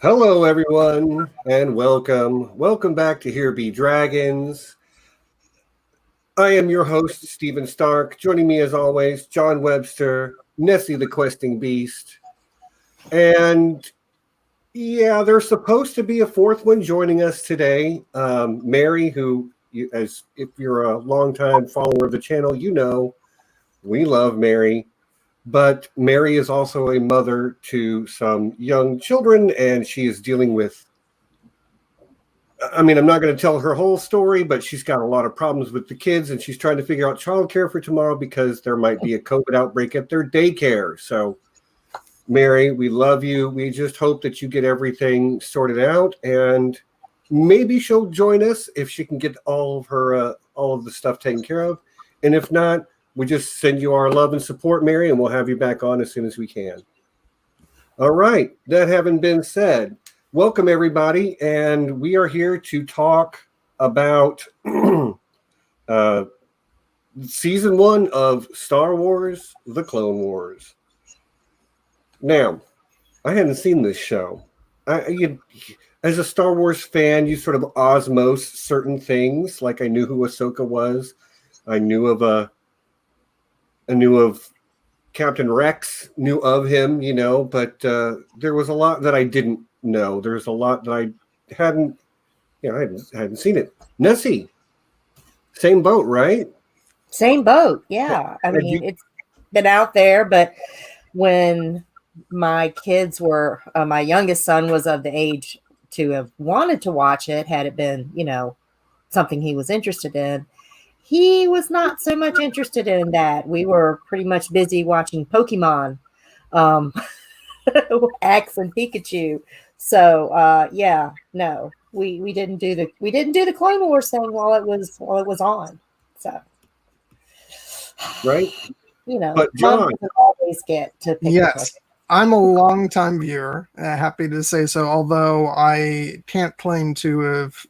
Hello, everyone, and welcome. Welcome back to Here Be Dragons. I am your host, Stephen Stark. Joining me, as always, John Webster, Nessie the Questing Beast. And yeah, there's supposed to be a fourth one joining us today. Mary, who, as if you're a longtime follower of the channel, you know we love Mary. But Mary is also a mother to some young children, and she is dealing with I'm not going to tell her whole story, but she's got a lot of problems with the kids, and she's trying to figure out childcare for tomorrow because there might be a COVID outbreak at their daycare. So, Mary, we love you. We just hope that you get everything sorted out, and maybe she'll join us if she can get all of the stuff taken care of. And if not, we just send you our love and support, Mary, and we'll have you back on as soon as we can. All right. That having been said, welcome, everybody, and we are here to talk about Season 1 of Star Wars, The Clone Wars. Now, I hadn't seen this show. As a Star Wars fan, you sort of osmose certain things, like I knew who Ahsoka was. I knew of Captain Rex, knew of him, but there was a lot that I didn't know. There's a lot that I hadn't seen it. Nessie, same boat, right? Same boat, yeah. It's been out there, but when my kids were, my youngest son was of the age to have wanted to watch it, had it been, something he was interested in. He was not so much interested in that. We were pretty much busy watching Pokemon, Axe and Pikachu. So we didn't do the Clone Wars thing while it was on. So right, but John always get to pick. Yes, I'm a long-time viewer. Happy to say so. Although I can't claim to have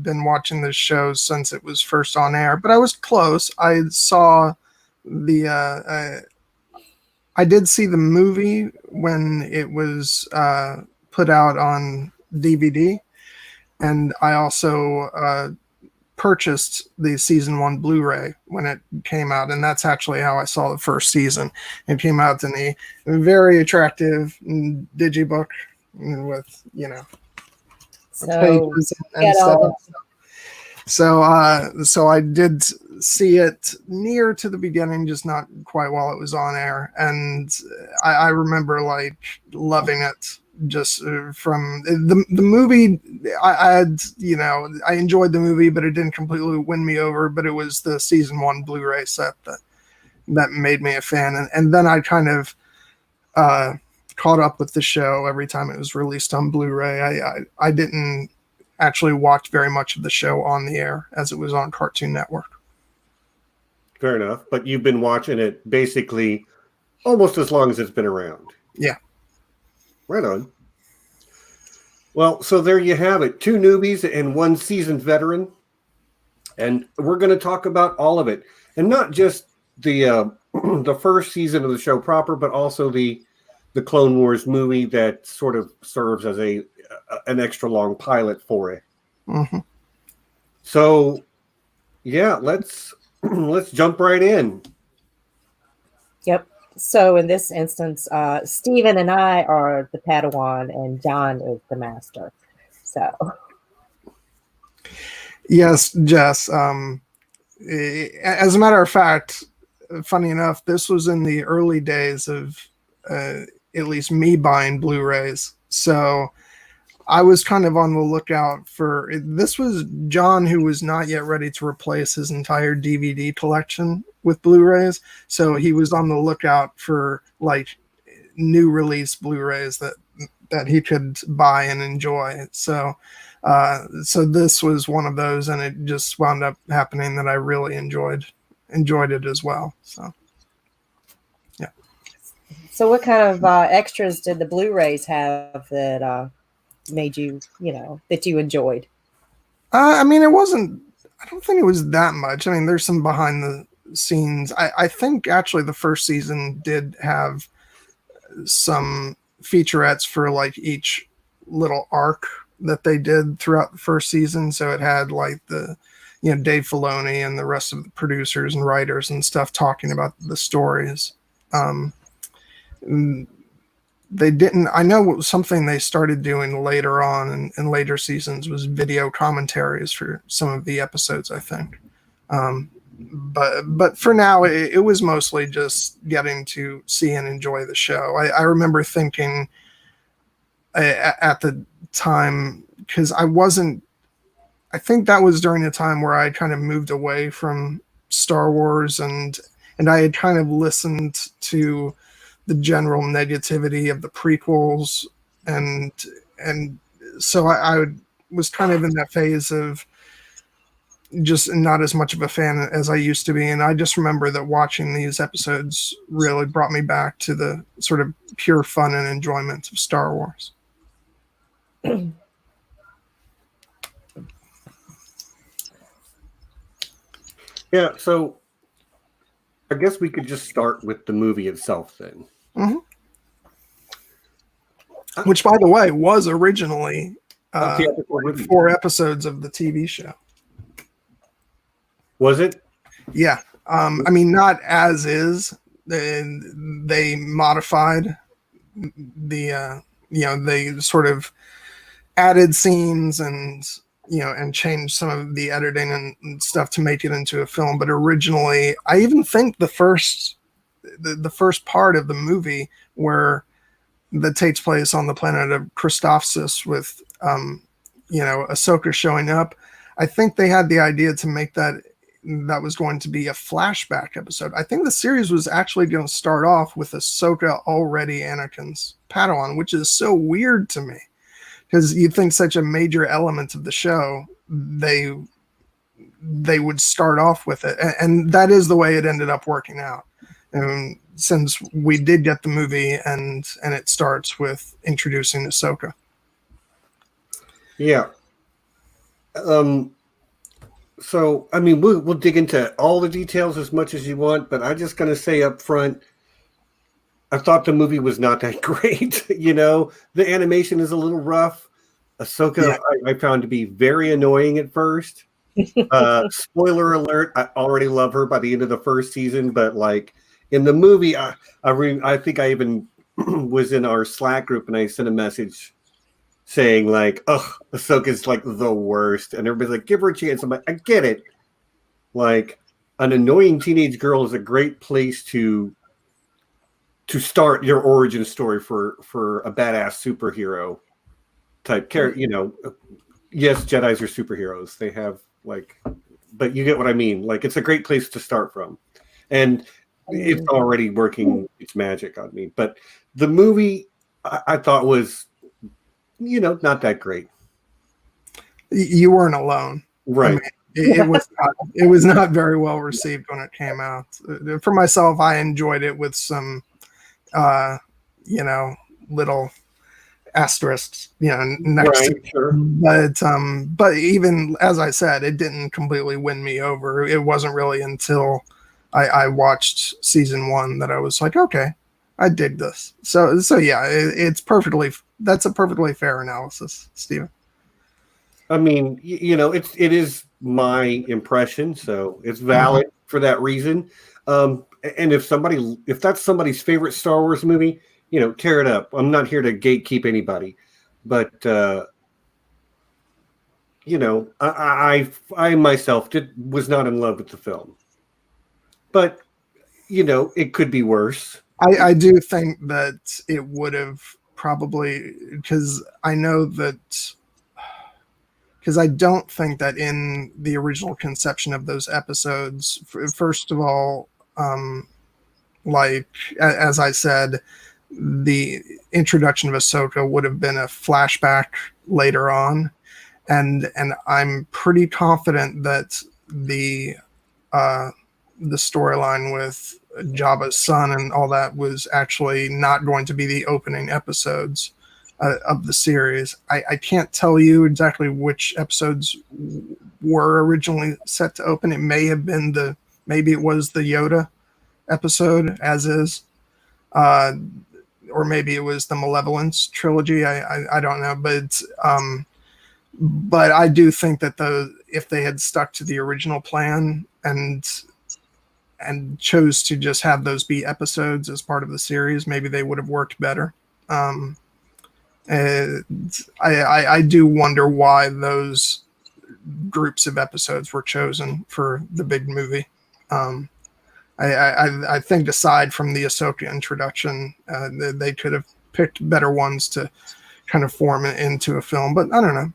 been watching this show since it was first on air, but I was close. I saw I did see the movie when it was put out on DVD, and I also purchased the season 1 Blu-ray when it came out, and that's actually how I saw the first season. It came out in a very attractive digibook with pages and stuff. So I did see it near to the beginning, just not quite while it was on air, and I remember loving it just from the movie. I enjoyed the movie, but it didn't completely win me over. But it was the season 1 Blu-ray set that made me a fan, and then I kind of caught up with the show every time it was released on Blu-ray. I didn't actually watch very much of the show on the air as it was on Cartoon Network. Fair enough, but you've been watching it basically almost as long as it's been around. Yeah. Right on. Well, so there you have it. 2 newbies and 1 seasoned veteran. And we're going to talk about all of it. And not just the first season of the show proper, but also the Clone Wars movie that sort of serves as an extra long pilot for it. Mm-hmm. So, yeah, let's jump right in. Yep. So in this instance, Stephen and I are the Padawan, and John is the Master. So, yes, Jess. As a matter of fact, funny enough, this was in the early days of at least me buying Blu-rays. So I was kind of on the lookout for this. Was John, who was not yet ready to replace his entire DVD collection with Blu-rays, so he was on the lookout for new release Blu-rays that he could buy and enjoy. So this was one of those, and it just wound up happening that I really enjoyed it as well. So yeah. So what kind of extras did the Blu-rays have that made you, that you enjoyed? It wasn't, I don't think it was that much. There's some behind the scenes. I think actually the first season did have some featurettes for each little arc that they did throughout the first season. So it had like the, Dave Filoni and the rest of the producers and writers and stuff talking about the stories. They didn't. I know something they started doing later on in later seasons was video commentaries for some of the episodes, I think. But for now, it was mostly just getting to see and enjoy the show. I remember thinking at the time, because I think that was during a time where I kind of moved away from Star Wars, and I had kind of listened to the general negativity of the prequels, and so I was kind of in that phase of just not as much of a fan as I used to be. And I just remember that watching these episodes really brought me back to the sort of pure fun and enjoyment of Star Wars. Yeah, so I guess we could just start with the movie itself then. Mm-hmm. Which, by the way, was originally 4 episodes of the TV show. Was it? Yeah. I mean, not as is. They modified the, they sort of added scenes and changed some of the editing and stuff to make it into a film. But originally, I even think the first part of the movie that takes place on the planet of Christophsis with, Ahsoka showing up, I think they had the idea to make that was going to be a flashback episode. I think the series was actually going to start off with Ahsoka already Anakin's Padawan, which is so weird to me, because you'd think such a major element of the show, they would start off with it. And that is the way it ended up working out. And since we did get the movie and it starts with introducing Ahsoka. Yeah. So, I mean, we'll dig into all the details as much as you want, but I'm just going to say up front, I thought the movie was not that great. The animation is a little rough. Ahsoka, yeah. I found to be very annoying at first. Spoiler alert, I already love her by the end of the first season, but like in the movie, I think I even was in our Slack group and I sent a message saying like, "Oh, Ahsoka's like the worst," and everybody's like, "Give her a chance." I'm like, I get it. Like, an annoying teenage girl is a great place to start your origin story for a badass superhero type character. Yes, Jedis are superheroes. They have but you get what I mean. Like, it's a great place to start from, and it's already working its magic on me. But the movie I thought was, not that great. You weren't alone, right? I mean, it was not very well received when it came out. For myself, I enjoyed it with some, little asterisks, next to it. Sure. But even as I said, it didn't completely win me over. It wasn't really until I watched season 1 that I was like, okay, I dig this. So yeah, that's a perfectly fair analysis, Steven. I mean, it is my impression, so it's valid for that reason. And if that's somebody's favorite Star Wars movie, tear it up. I'm not here to gatekeep anybody, but I myself was not in love with the film, but it could be worse. I do think that it would have probably, because I don't think that in the original conception of those episodes, first of all, as I said, the introduction of Ahsoka would have been a flashback later on, and I'm pretty confident that the storyline with Jabba's son and all that was actually not going to be the opening episodes of the series. I can't tell you exactly which episodes were originally set to open. It may have been maybe it was the Yoda episode, as is. or maybe it was the Malevolence trilogy. I don't know, but I do think that if they had stuck to the original plan and chose to just have those be episodes as part of the series, maybe they would have worked better. I do wonder why those groups of episodes were chosen for the big movie. I think aside from the Ahsoka introduction, they could have picked better ones to kind of form it into a film. But I don't know.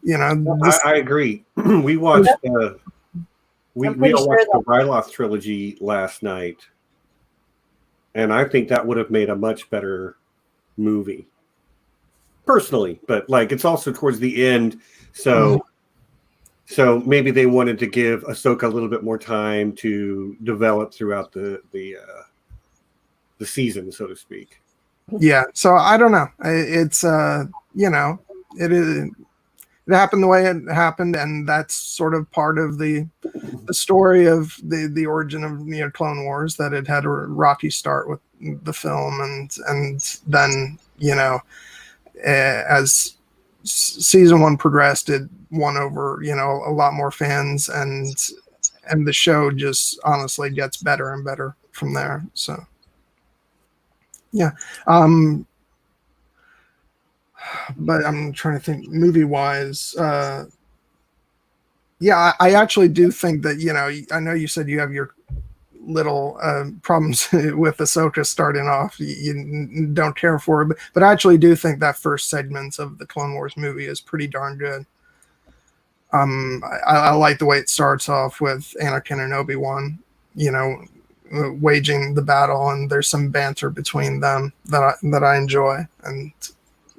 I agree. We watched we all watched the Ryloth trilogy last night, and I think that would have made a much better movie, personally. But like, it's also towards the end, so maybe they wanted to give Ahsoka a little bit more time to develop throughout the season, so to speak. Yeah. So I don't know. It's it happened the way it happened, and that's sort of part of the story of the origin of Clone Wars, that it had a rocky start with the film, and then as season 1 progressed, it won over a lot more fans, and the show just honestly gets better and better from there. So yeah. But I'm trying to think movie-wise. Yeah, I actually do think that, I know you said you have your little problems with Ahsoka starting off. You don't care for it, but I actually do think that first segment of the Clone Wars movie is pretty darn good. I like the way it starts off with Anakin and Obi-Wan, waging the battle, and there's some banter between them that I enjoy, and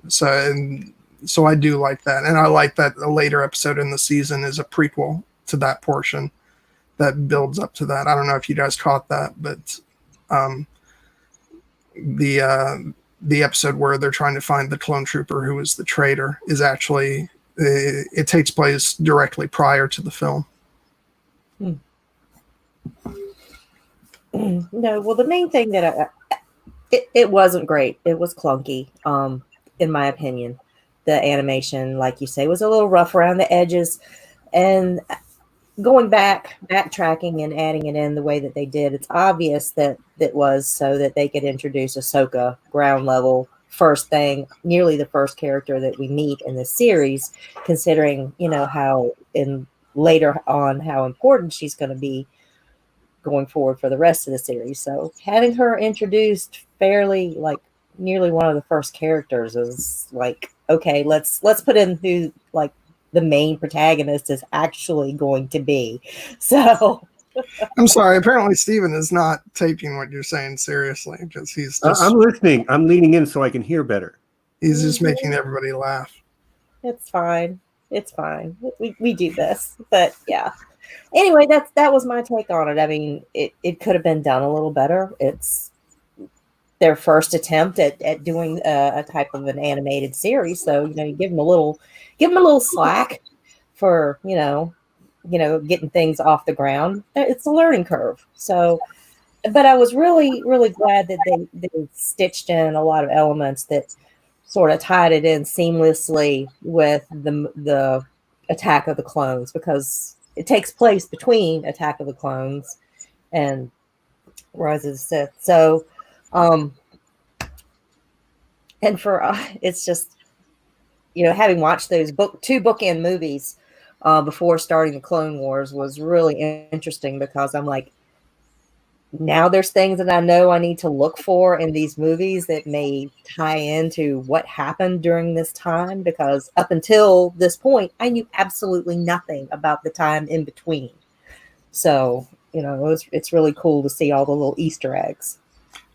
so I do like that, and I like that a later episode in the season is a prequel to that portion that builds up to that. I don't know if you guys caught that, but the episode where they're trying to find the clone trooper who is the traitor is actually it takes place directly prior to the film. No, well, the main thing that it wasn't great. It was clunky, in my opinion. The animation, like you say, was a little rough around the edges, and backtracking and adding it in the way that they did, it's obvious that it was so that they could introduce Ahsoka ground level, first thing, nearly the first character that we meet in the series, considering how later on how important she's going to be going forward for the rest of the series. So having her introduced fairly, like nearly one of the first characters, is like, okay, let's put in who like the main protagonist is actually going to be. So I'm sorry, apparently Steven is not taking what you're saying seriously, because he's just I'm listening. I'm leaning in so I can hear better. He's just making everybody laugh. It's fine. It's fine. We do this. But yeah. Anyway, that was my take on it. I mean, it could have been done a little better. It's their first attempt at doing a type of an animated series, so you give them a little slack for getting things off the ground. It's a learning curve. So, but I was really, really glad that they stitched in a lot of elements that sort of tied it in seamlessly with the Attack of the Clones, because it takes place between Attack of the Clones and Rise of the Sith. So, and for it's just, having watched those two bookend movies before starting the Clone Wars was really interesting, because I'm like, now there's things that I know I need to look for in these movies that may tie into what happened during this time, because up until this point, I knew absolutely nothing about the time in between. So, it's really cool to see all the little Easter eggs.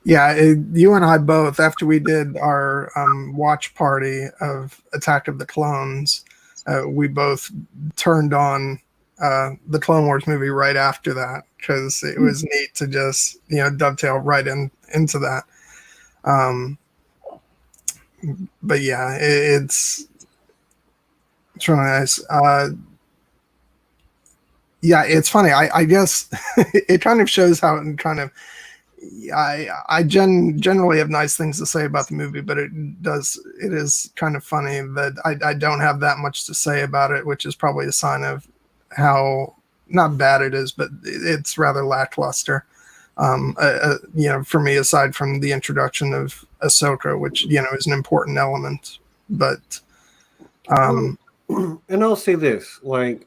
Yeah, you and I both, after we did our watch party of Attack of the Clones, we both turned on the Clone Wars movie right after that, because it was neat to just dovetail right into that. But yeah, it's really nice. Yeah, it's funny. I guess it kind of shows how kind of I generally have nice things to say about the movie, but it is kind of funny that I don't have that much to say about it, which is probably a sign of how not bad it is, but it's rather lackluster. For me, aside from the introduction of Ahsoka, which is an important element, but and I'll say this, like,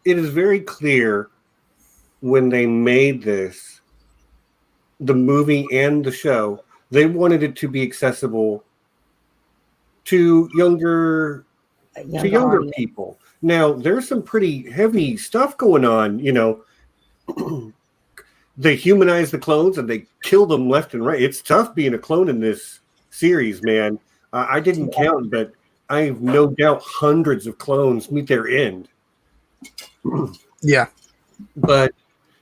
it is very clear when they made this, the movie and the show, they wanted it to be accessible to younger people. Now, there's some pretty heavy stuff going on, They humanize the clones and they kill them left and right. It's tough being a clone in this series, man. I didn't count, but I have no doubt hundreds of clones meet their end. Yeah. But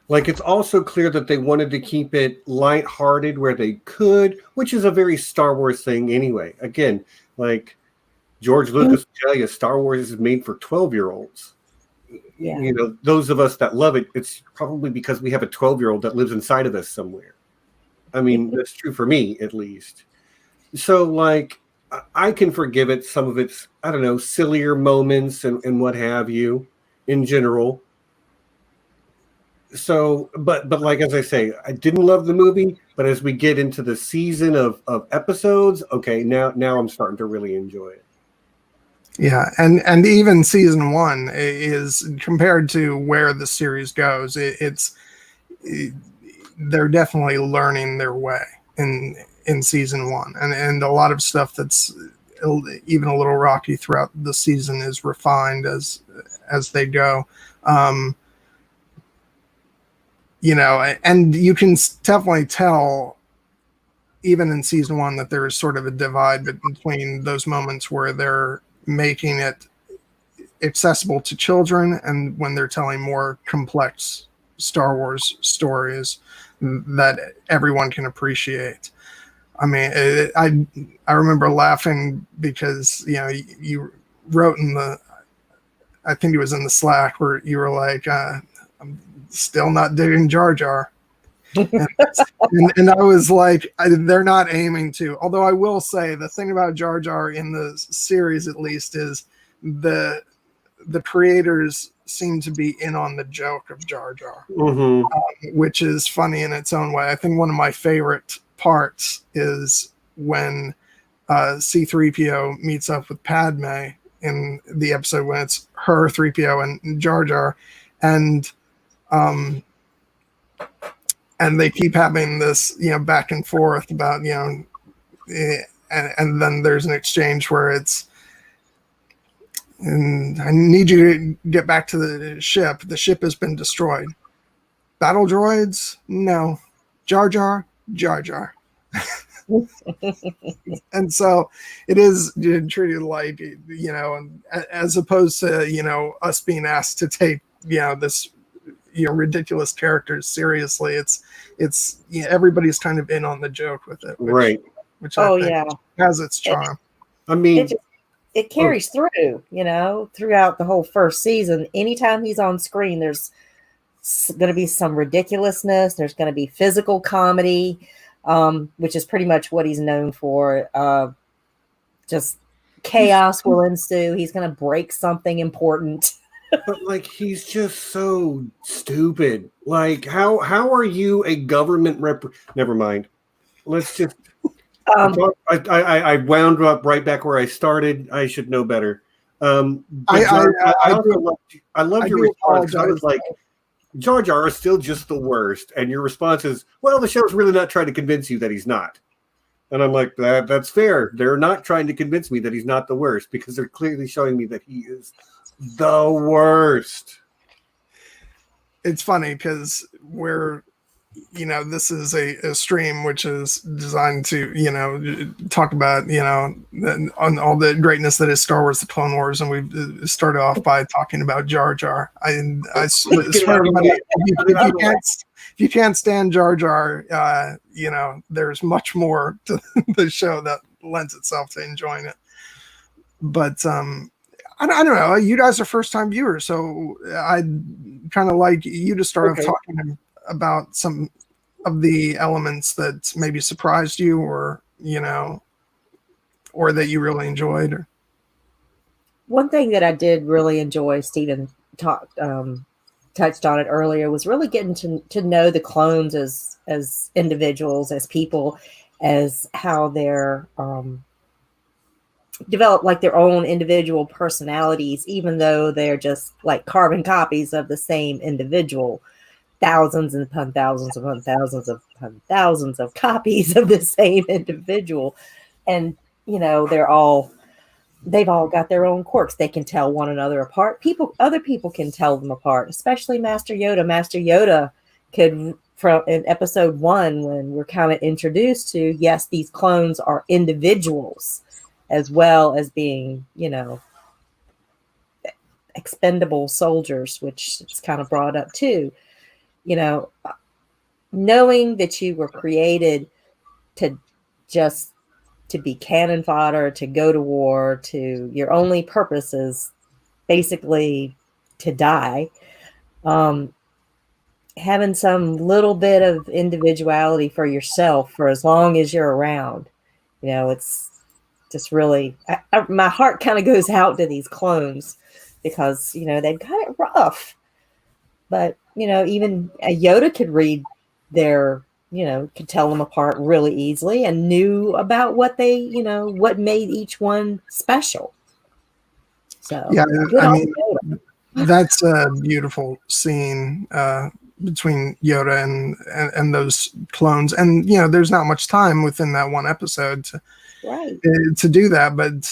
like, it's also clear that they wanted to keep it lighthearted where they could, which is a very Star Wars thing anyway. Again, like George Lucas will tell you, Star Wars is made for 12-year-olds. Yeah. Those of us that love it, it's probably because we have a 12-year-old that lives inside of us somewhere. I mean, that's true for me, at least. So, like, I can forgive it, some of its, I don't know, sillier moments and what have you in general. So, but like, as I say, I didn't love the movie, but as we get into the season of episodes, okay, now I'm starting to really enjoy it. Yeah, and even season 1 is, compared to where the series goes, they're definitely learning their way in season 1, and a lot of stuff that's even a little rocky throughout the season is refined as they go. And you can definitely tell even in season 1 that there is sort of a divide between those moments where they're making it accessible to children and when they're telling more complex Star Wars stories that everyone can appreciate. I mean, I remember laughing because you wrote in I think it was in the Slack where you were like, I'm still not digging Jar Jar. and I was like, they're not aiming to. Although I will say the thing about Jar Jar in the series, at least, is the creators seem to be in on the joke of Jar Jar, which is funny in its own way. I think one of my favorite parts is when C-3PO meets up with Padme in the episode when it's her, 3PO, and Jar Jar, and they keep having this, back and forth about, and then there's an exchange where it's, and I need you to get back to the ship. The ship has been destroyed. Battle droids? No. Jar Jar? Jar Jar. And so it is treated like, as opposed to, us being asked to take, this, ridiculous characters seriously. It's everybody's kind of in on the joke with it, right? Which I think has its charm. I mean, it carries through, throughout the whole first season. Anytime he's on screen, there's going to be some ridiculousness. There's going to be physical comedy, which is pretty much what he's known for. Just chaos will ensue. He's going to break something important. But like, he's just so stupid. Like, how are you a government Never mind. Let's just. I wound up right back where I started. I should know better. I love your response. I was like, Jar Jar is still just the worst, and your response is, well, the show's really not trying to convince you that he's not. And I'm like, that's fair. They're not trying to convince me that he's not the worst because they're clearly showing me that he is the worst. It's funny because this is a stream which is designed to, talk about, on all the greatness that is Star Wars: The Clone Wars, and we started off by talking about Jar Jar. I swear, if you can't stand Jar Jar, there's much more to the show that lends itself to enjoying it. But I don't know. You guys are first-time viewers, so I'd kind of like you to start off talking about some of the elements that maybe surprised you, or or that you really enjoyed? Or... One thing that I did really enjoy, Stephen touched on it earlier, was really getting to know the clones as individuals, as people, as how they're develop like their own individual personalities, even though they're just like carbon copies of the same individual. Thousands and upon thousands upon thousands upon thousands of copies of the same individual. And, they've all got their own quirks. They can tell one another apart. Other people can tell them apart, especially Master Yoda. Master Yoda could, from in episode 1, when we're kind of introduced to, yes, these clones are individuals as well as being, expendable soldiers, which is kind of brought up too. Knowing that you were created to be cannon fodder, to go to war, to your only purpose is basically to die. Having some little bit of individuality for yourself for as long as you're around, it's just really, my heart kind of goes out to these clones because, they've got it rough. But, even a Yoda could read their, could tell them apart really easily and knew about what they, what made each one special. So, yeah, I mean, that's a beautiful scene between Yoda and those clones. And, there's not much time within that one episode to do that. But,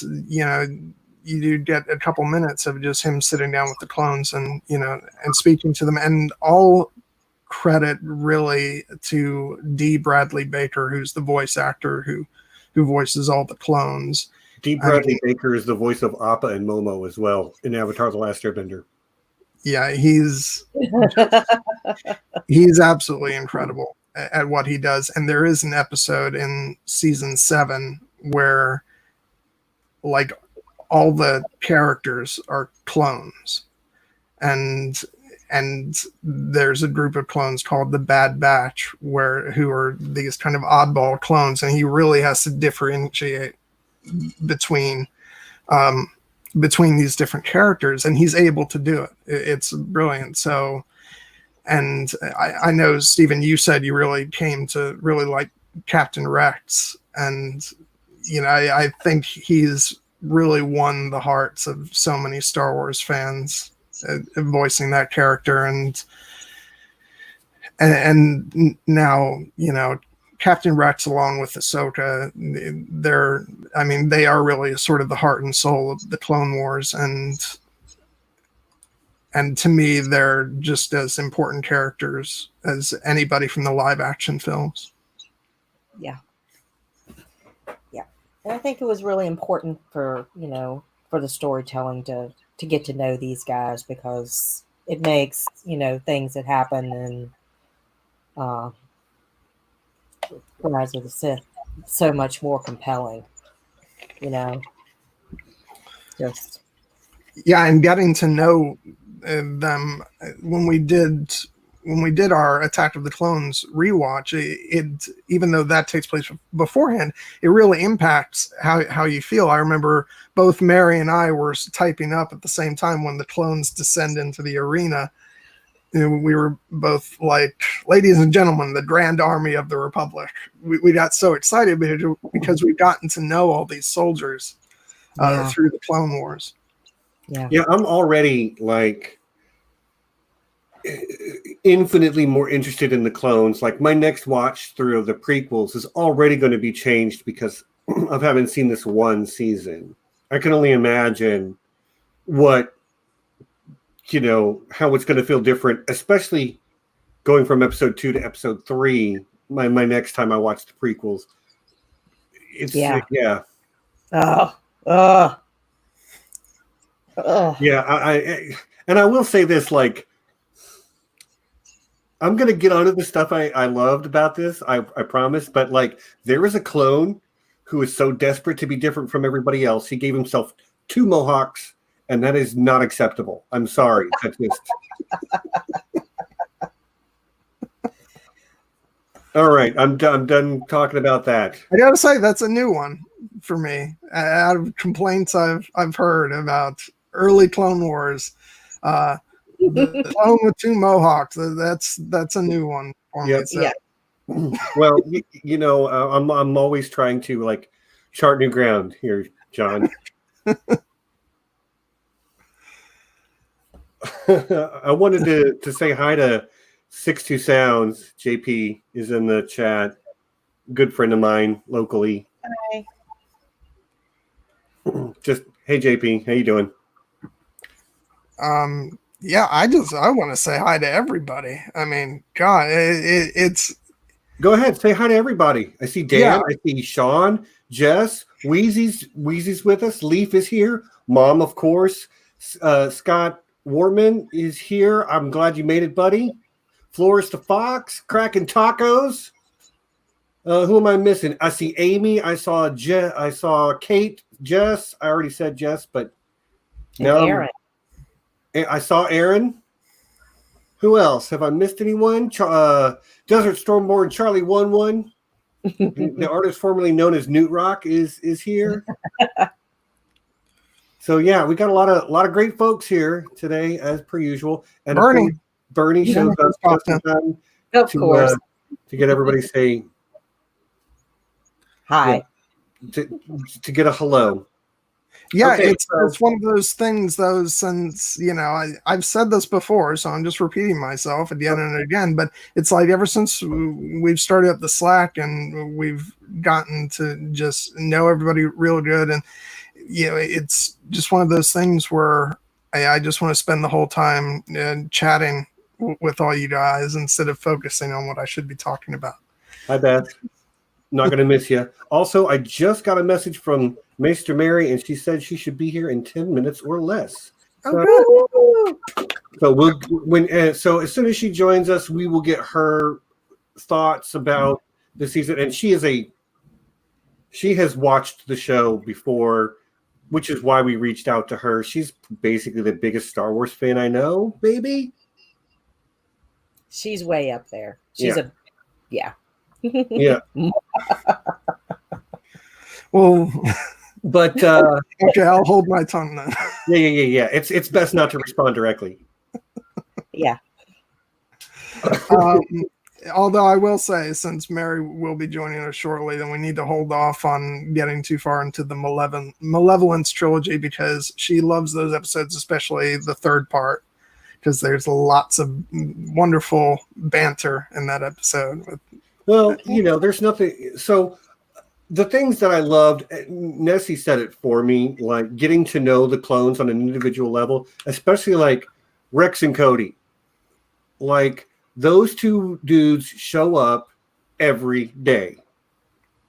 you do get a couple minutes of just him sitting down with the clones and, and speaking to them. And all credit really to D. Bradley Baker, who's the voice actor who voices all the clones. D. Bradley Baker is the voice of Appa and Momo as well in Avatar: The Last Airbender. Yeah, he's absolutely incredible at what he does. And there is an episode in season 7 where, like, all the characters are clones, and there's a group of clones called the Bad Batch who are these kind of oddball clones, and he really has to differentiate between these different characters, and he's able to do it. It's brilliant. So, and I know, Stephen, you said you really came to really like Captain Rex, and I think he's really won the hearts of so many Star Wars fans, voicing that character. And now, Captain Rex, along with Ahsoka, they are really sort of the heart and soul of the Clone Wars, and to me, they're just as important characters as anybody from the live action films. Yeah. And I think it was really important for the storytelling to get to know these guys, because it makes, things that happen in Rise of the Sith so much more compelling, just. Yeah, and getting to know them when we did our Attack of the Clones rewatch, it even though that takes place beforehand, it really impacts how you feel. I remember both Mary and I were typing up at the same time when the clones descend into the arena. We were both like, ladies and gentlemen, the Grand Army of the Republic. We got so excited because we've gotten to know all these soldiers through the Clone Wars. Yeah, I'm already like infinitely more interested in the clones. Like, my next watch through of the prequels is already going to be changed because of having seen this one season. I can only imagine what, how it's going to feel different, especially going from episode 2 to episode 3. My next time I watch the prequels, it's yeah. Yeah, I will say this, like, I'm going to get onto the stuff I loved about this, I promise, but like, there is a clone who is so desperate to be different from everybody else, he gave himself 2 mohawks, and that is not acceptable. I'm sorry. That's just... All right, I'm done talking about that. I gotta say that's a new one for me. Out of complaints I've heard about early Clone Wars, the clone with two mohawks. That's a new one for me. So. Yeah. Well, I'm always trying to like chart new ground here, John. I wanted to say hi to Sixto Sounds. JP is in the chat. Good friend of mine locally. Hi. Just hey JP, how you doing? Yeah, I want to say hi to everybody. I mean, God, it's. Go ahead, say hi to everybody. I see Dan, Yeah. I see Sean, Jess, Wheezy's with us. Leaf is here. Mom, of course. Scott Warman is here. I'm glad you made it, buddy. Flores the Fox, cracking tacos. Who am I missing? I see Amy. I saw Kate, Jess. I already said Jess, but now Aaron. I saw Aaron. Who else? Have I missed anyone? Desert Stormborn Charlie 11. The artist formerly known as Newt Rock is here. So yeah, we got a lot of great folks here today, as per usual. And Bernie shows up just in time to get everybody say hi. Yeah, to get a hello. Yeah, okay, it's one of those things, though, since, I've said this before, so I'm just repeating myself again and again, but it's like ever since we've started up the Slack and we've gotten to just know everybody real good, and, it's just one of those things where I just want to spend the whole time chatting with all you guys instead of focusing on what I should be talking about. Hi, Beth. Not going to miss you. Also, I just got a message from Maester Merry, and she said she should be here in 10 minutes or less. So as soon as she joins us, we will get her thoughts about the season. And she has watched the show before, which is why we reached out to her. She's basically the biggest Star Wars fan I know, baby. She's way up there. Yeah. Well, but okay, I'll hold my tongue then. Yeah. It's best not to respond directly. Yeah. Although I will say, since Mary will be joining us shortly, then we need to hold off on getting too far into the Malevolence trilogy because she loves those episodes, especially the third part, because there's lots of wonderful banter in that episode. Well, there's nothing. So the things that I loved, Nessie said it for me, like getting to know the clones on an individual level, especially like Rex and Cody. Like those two dudes show up every day.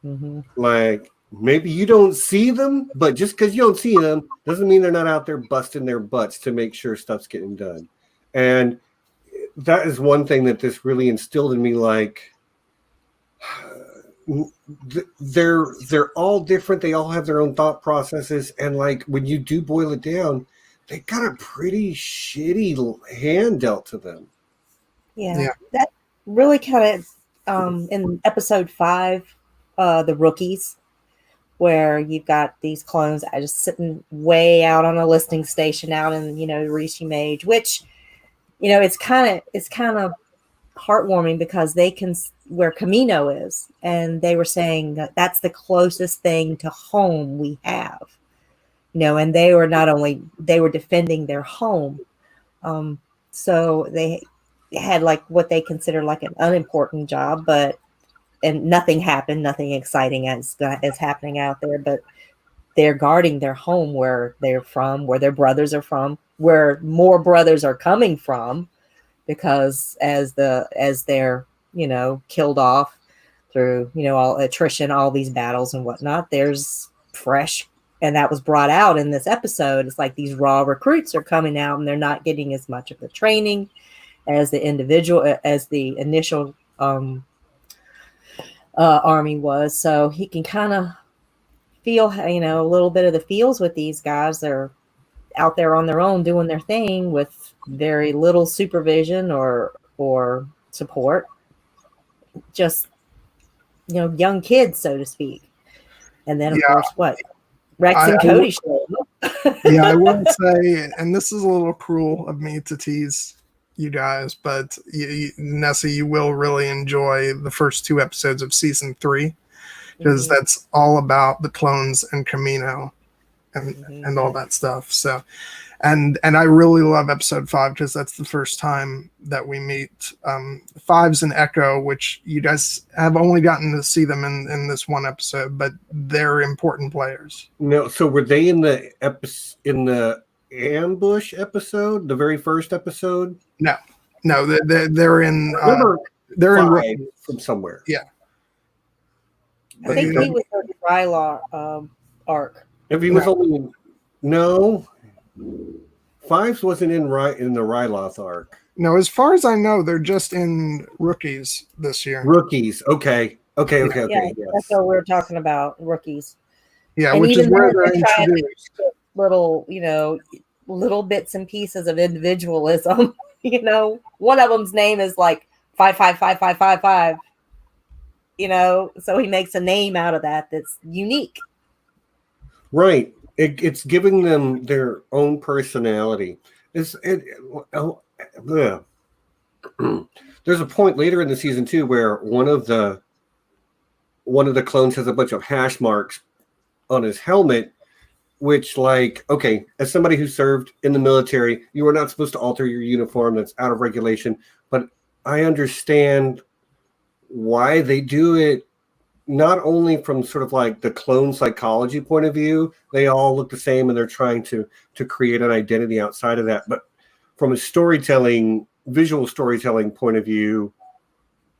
Mm-hmm. Like maybe you don't see them, but just because you don't see them doesn't mean they're not out there busting their butts to make sure stuff's getting done. And that is one thing that this really instilled in me, like, they're all different. They all have their own thought processes. And like, when you do boil it down, they got a pretty shitty hand dealt to them. Yeah. That really kind of, in episode 5, the rookies, where you've got these clones just sitting way out on a listing station out in, Rishi Mage, which, it's kind of heartwarming because they can where Camino is, and they were saying that that's the closest thing to home we have, and they were defending their home, so they had like what they consider like an unimportant job, and nothing happened, nothing exciting is happening out there, but they're guarding their home where they're from, where their brothers are from, where more brothers are coming from, because as they're killed off through all attrition, all these battles and whatnot, there's fresh, and that was brought out in this episode. It's like these raw recruits are coming out, and they're not getting as much of the training as the initial army was. So he can kind of feel a little bit of the feels with these guys. They're out there on their own doing their thing with very little supervision or support. Just young kids, so to speak. And then, of Yeah. course, what? Rex and Cody show up. Yeah, I will say, and this is a little cruel of me to tease you guys, but Nessie, you will really enjoy the first 2 episodes of season 3, because that's all about the clones and Camino and all that stuff. So, and I really love episode 5 because that's the first time that we meet Fives and Echo, which you guys have only gotten to see them in this one episode, but they're important players. No, so were they in the ambush episode, the very first episode? No, they're in. They're in from somewhere. Yeah, I think he was in the Ryla arc. If he was only Fives wasn't in the Ryloth arc. No, as far as I know, they're just in Rookies this year. Rookies, okay. Yeah, Yes. that's what we're talking about, Rookies. Yeah, and which is where they're introduced. Little, little bits and pieces of individualism. One of them's name is like 5555555. So he makes a name out of that's unique. Right. It's giving them their own personality. There's a point later in the season 2 where one of the clones has a bunch of hash marks on his helmet, which, as somebody who served in the military, you are not supposed to alter your uniform. That's out of regulation. But I understand why they do it. Not only from sort of like the clone psychology point of view, they all look the same and they're trying to create an identity outside of that. But from a visual storytelling point of view,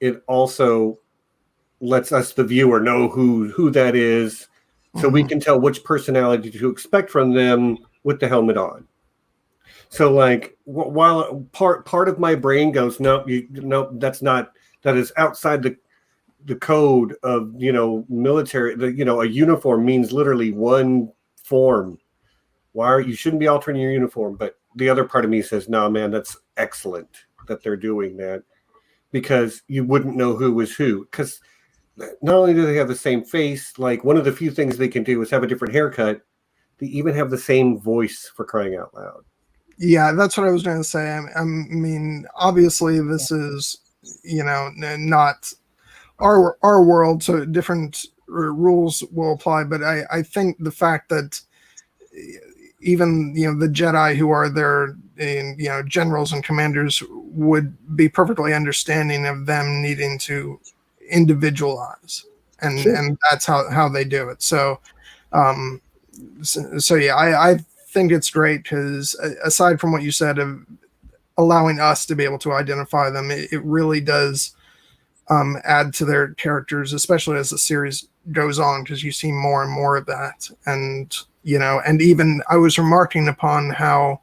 it also lets us, the viewer, know who that is, so we can tell which personality to expect from them with the helmet on. So while part of my brain goes, that is outside the code of military. A uniform means literally one form. You shouldn't be altering your uniform? But the other part of me says, no, man, that's excellent that they're doing that, because you wouldn't know who was who. Because not only do they have the same face, one of the few things they can do is have a different haircut. They even have the same voice, for crying out loud. Yeah, that's what I was going to say. I mean, obviously this is not our world, so different rules will apply, but I think the fact that even the Jedi who are their generals and commanders would be perfectly understanding of them needing to individualize, and Sure. And that's how they do it. So yeah, I think it's great because aside from what you said of allowing us to be able to identify them, it really does add to their characters, especially as the series goes on, because you see more and more of that. And and even I was remarking upon how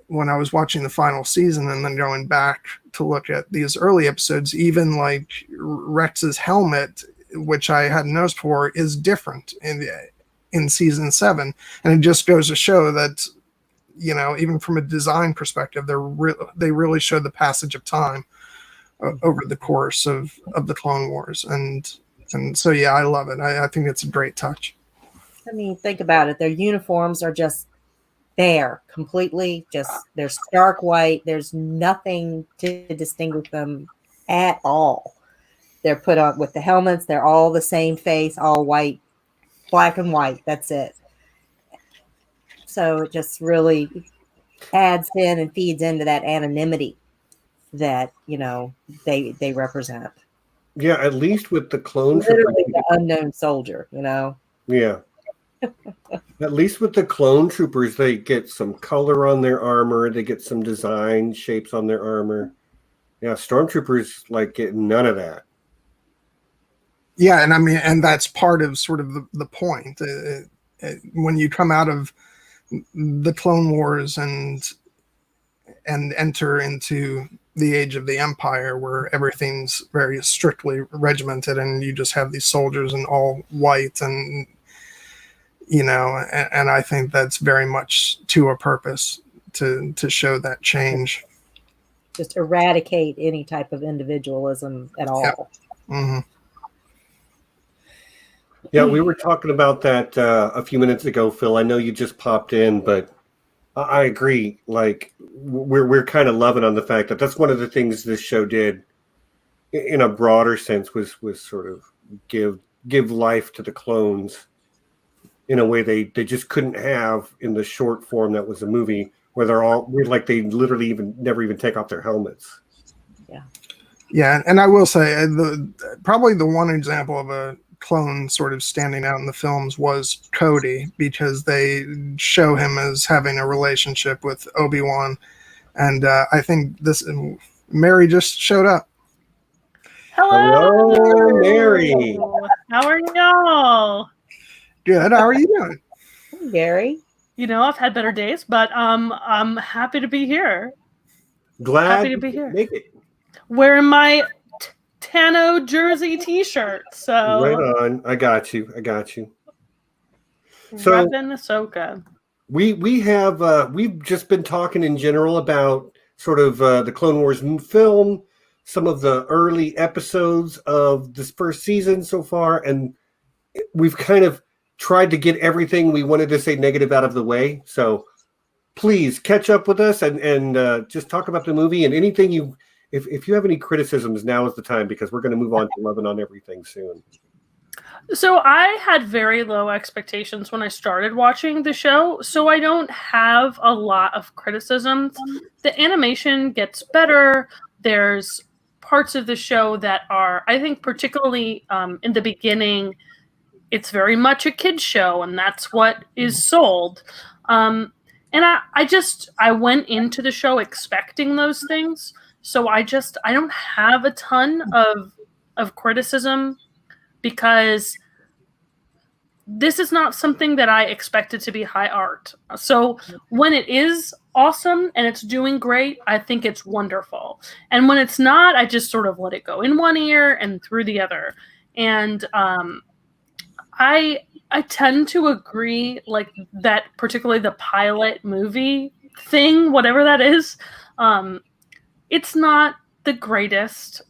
when I was watching the final season and then going back to look at these early episodes, even like Rex's helmet, which I hadn't noticed before, is different in season 7, and it just goes to show that even from a design perspective, they really showed the passage of time over the course of the Clone Wars, and so yeah, I love it. I think it's a great touch. I mean, think about it. Their uniforms are just there, completely they're stark white. There's nothing to distinguish them at all. They're put on with the helmets. They're all the same face, all white, black and white. That's it. So it just really adds in and feeds into that anonymity that they represent. Yeah, at least with the clone literally the unknown soldier. Yeah. At least with the clone troopers, they get some color on their armor. They get some design shapes on their armor. Yeah, stormtroopers get none of that. Yeah, and I mean, and that's part of sort of the point. When you come out of the Clone Wars and enter into the age of the Empire, where everything's very strictly regimented, and you just have these soldiers in all white, and and I think that's very much to a purpose to show that change. Just eradicate any type of individualism at all. Yeah. Mm-hmm. Yeah, we were talking about that a few minutes ago, Phil. I know you just popped in, but I agree. Like we're kind of loving on the fact that that's one of the things this show did in a broader sense was sort of give life to the clones in a way they just couldn't have in the short form that was a movie where they literally never even take off their helmets. Yeah, and I will say probably the one example of a clone sort of standing out in the films was Cody, because they show him as having a relationship with Obi-Wan, and I think Merry just showed up. Hello, Mary. How are y'all? Good. How are you doing? Hey, Gary. You know, I've had better days, but I'm happy to be here. Glad Happy to be here. Make it. Wearing my Tano jersey T-shirt. So Right on. I got you. So repping Ahsoka. We've just been talking in general about sort of the Clone Wars film, some of the early episodes of this first season so far, and we've kind of tried to get everything we wanted to say negative out of the way. So please catch up with us and just talk about the movie and anything if you have any criticisms, now is the time, because we're going to move on to loving on everything soon. So I had very low expectations when I started watching the show, so I don't have a lot of criticisms. The animation gets better. There's parts of the show that are, I think, particularly in the beginning, it's very much a kid's show, and that's what is sold. And I went into the show expecting those things, so I don't have a ton of criticism, because this is not something that I expected to be high art. So when it is awesome and it's doing great, I think it's wonderful. And when it's not, I just sort of let it go in one ear and through the other. And I tend to agree, like, that particularly the pilot movie thing, whatever that is, it's not the greatest.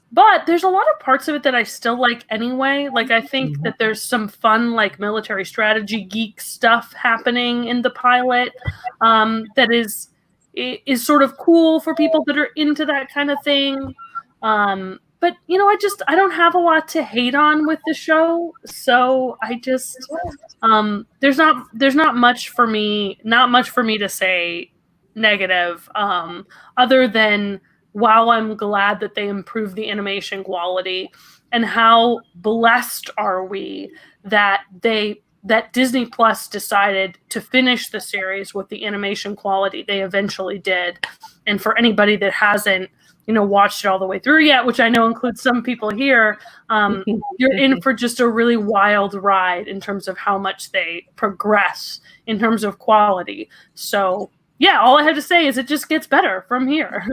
But there's a lot of parts of it that I still like anyway. Like, I think that there's some fun, like, military strategy geek stuff happening in the pilot that is sort of cool for people that are into that kind of thing. But, you know, I don't have a lot to hate on with the show. So I just, there's not much for me to say negative, other than, while I'm glad that they improved the animation quality, and how blessed are we that Disney Plus decided to finish the series with the animation quality they eventually did. And for anybody that hasn't, you know, watched it all the way through yet, which I know includes some people here, you're in for just a really wild ride in terms of how much they progress in terms of quality. So yeah, all I have to say is it just gets better from here.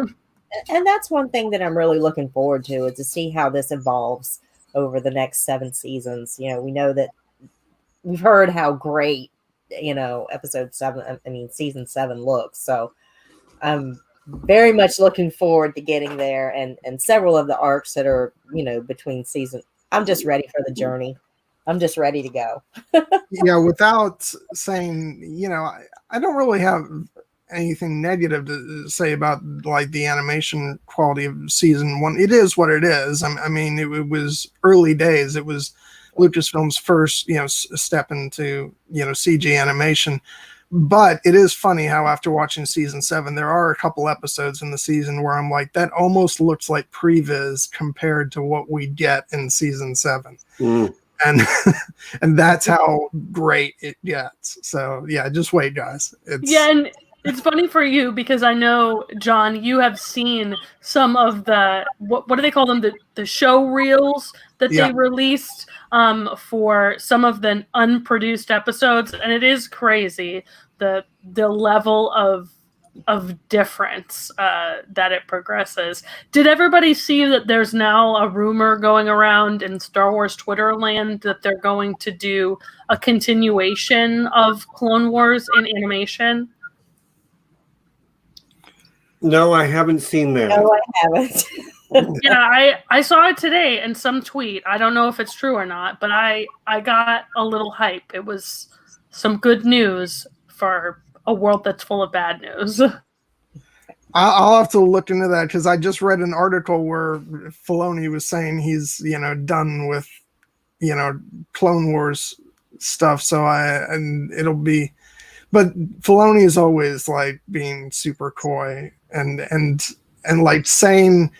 And that's one thing that I'm really looking forward to, is to see how this evolves over the next 7 seasons. You know, we know that we've heard how great, you know, season 7 looks. So I'm very much looking forward to getting there, and several of the arcs that are, you know, between season. I'm just ready for the journey. I'm just ready to go. Yeah, without saying, you know, I don't really have anything negative to say about, like, the animation quality of season 1. It is what it is. I mean, it was early days. It was Lucasfilm's first, you know, step into, you know, CG animation. But it is funny how, after watching season 7, there are a couple episodes in the season where I'm like, that almost looks like previs compared to what we get in season 7. And and that's how great it gets. So yeah, just wait, guys. And it's funny for you, because I know, John, you have seen some of the, what do they call them? The show reels that they released for some of the unproduced episodes. And it is crazy, the level of difference that it progresses. Did everybody see that there's now a rumor going around in Star Wars Twitter land that they're going to do a continuation of Clone Wars in animation? No, I haven't seen that. No, I haven't. Yeah, I saw it today in some tweet. I don't know if it's true or not, but I got a little hype. It was some good news for a world that's full of bad news. I'll have to look into that because I just read an article where Filoni was saying he's done with Clone Wars stuff. So it'll be, but Filoni is always like being super coy and like saying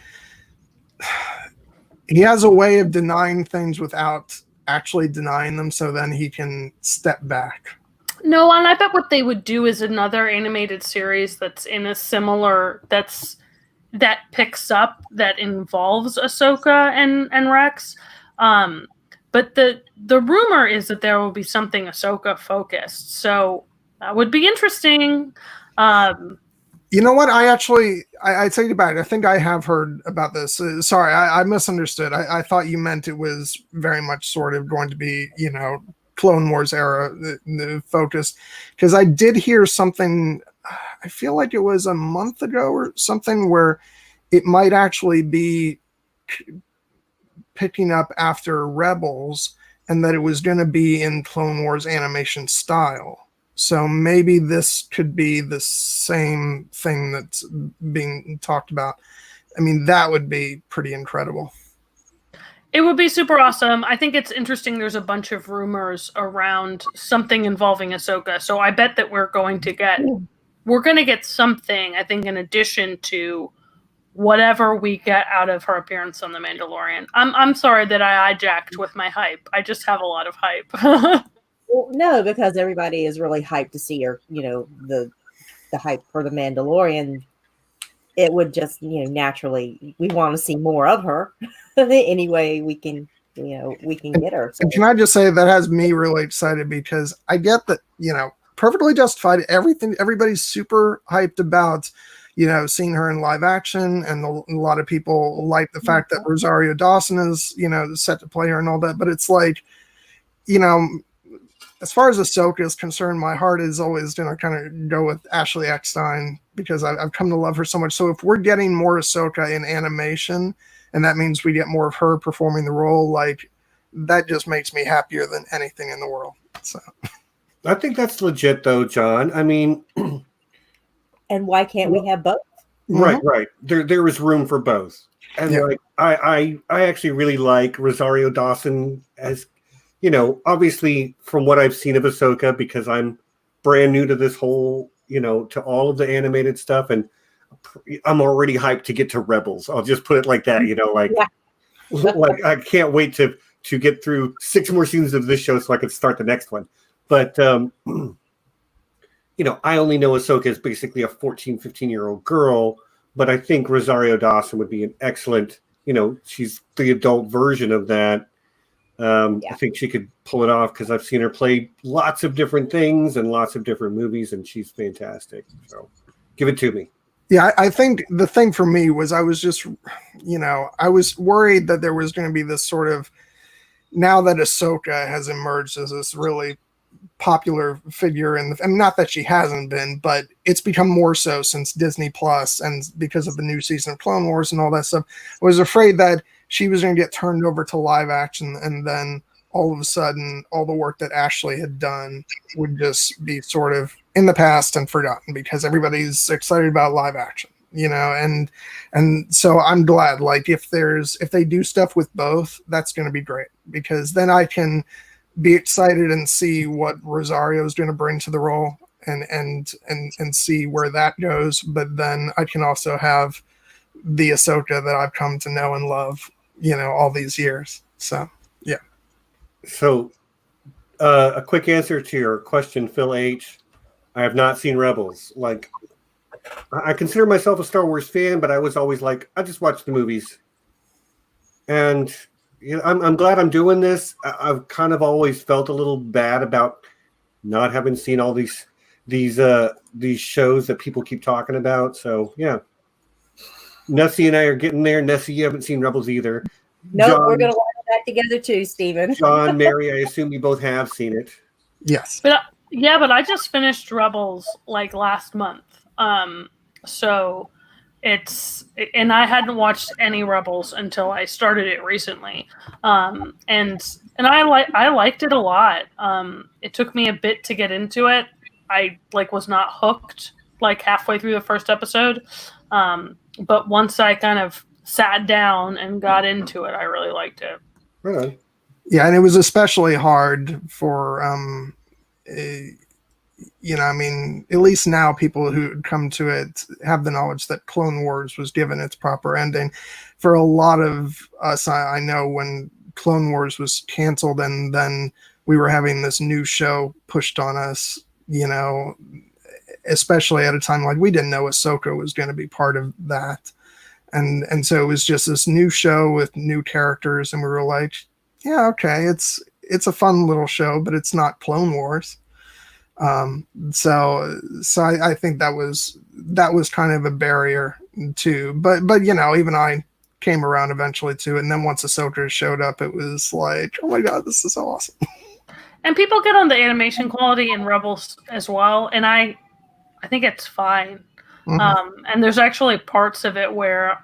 he has a way of denying things without actually denying them, so then he can step back. No, and I bet what they would do is another animated series that's in a similar that picks up that involves Ahsoka and Rex. But the rumor is that there will be something Ahsoka focused, so that would be interesting. You know what? I take it back. I think I have heard about this. Sorry, I misunderstood. I thought you meant it was very much sort of going to be, Clone Wars era the focus, because I did hear something. I feel like it was a month ago or something where it might actually be picking up after Rebels, and that it was going to be in Clone Wars animation style. So maybe this could be the same thing that's being talked about. I mean, that would be pretty incredible. It would be super awesome. I think it's interesting. There's a bunch of rumors around something involving Ahsoka. So I bet that we're going to get something, I think, in addition to whatever we get out of her appearance on The Mandalorian. I'm sorry that I hijacked with my hype. I just have a lot of hype. Well, no, because everybody is really hyped to see her, the hype for The Mandalorian. It would just, naturally, we want to see more of her. Any way we can get her. So. And can I just say that has me really excited, because I get that, perfectly justified. Everybody's super hyped about, seeing her in live action, and a lot of people like the fact that Rosario Dawson is, set to play her and all that. But it's like, as far as Ahsoka is concerned, my heart is always going to kind of go with Ashley Eckstein, because I've come to love her so much. So if we're getting more Ahsoka in animation, and that means we get more of her performing the role, like, that just makes me happier than anything in the world. So I think that's legit, though, John. I mean, and why can't we have both? Right. There is room for both, and like I actually really like Rosario Dawson as, obviously from what I've seen of Ahsoka, because I'm brand new to this whole, to all of the animated stuff, and I'm already hyped to get to Rebels. I'll just put it like that, like I can't wait to get through 6 more seasons of this show so I can start the next one. But, I only know Ahsoka is basically a 14, 15-year-old girl, but I think Rosario Dawson would be an excellent, she's the adult version of that. I think she could pull it off, because I've seen her play lots of different things and lots of different movies, and she's fantastic. So give it to me. Yeah, I think the thing for me was I was just, I was worried that there was going to be this sort of, now that Ahsoka has emerged as this really popular figure, and not that she hasn't been, but it's become more so since Disney Plus, and because of the new season of Clone Wars and all that stuff, I was afraid that she was going to get turned over to live action, and then all of a sudden, all the work that Ashley had done would just be sort of in the past and forgotten, because everybody's excited about live action, and so I'm glad, like, if they do stuff with both, that's going to be great, because then I can be excited and see what Rosario is going to bring to the role, and see where that goes. But then I can also have the Ahsoka that I've come to know and love, all these years. So, yeah. So, a quick answer to your question, Phil H. I have not seen Rebels. Like, I consider myself a Star Wars fan, but I was always like, I just watch the movies. And I'm glad I'm doing this. I've kind of always felt a little bad about not having seen all these shows that people keep talking about. So yeah, Nessie and I are getting there. Nessie, you haven't seen Rebels either. No, we're going to watch that together too, Stephen. John, Mary, I assume you both have seen it. Yes. But I just finished Rebels like last month. So and I hadn't watched any Rebels until I started it recently, and I liked it a lot. It took me a bit to get into it. I was not hooked halfway through the first episode, but once I kind of sat down and got into it, I really liked it. Right. Yeah, and it was especially hard for I mean, at least now people who come to it have the knowledge that Clone Wars was given its proper ending. For a lot of us, I know when Clone Wars was canceled and then we were having this new show pushed on us, especially at a time like we didn't know Ahsoka was going to be part of that. And so it was just this new show with new characters, and we were like, yeah, okay, it's a fun little show, but it's not Clone Wars. So I think that was kind of a barrier too. But even I came around eventually too. And then once Ahsoka showed up, it was like, oh my god, this is awesome. And people get on the animation quality in Rebels as well, and I think it's fine. Mm-hmm. And there's actually parts of it where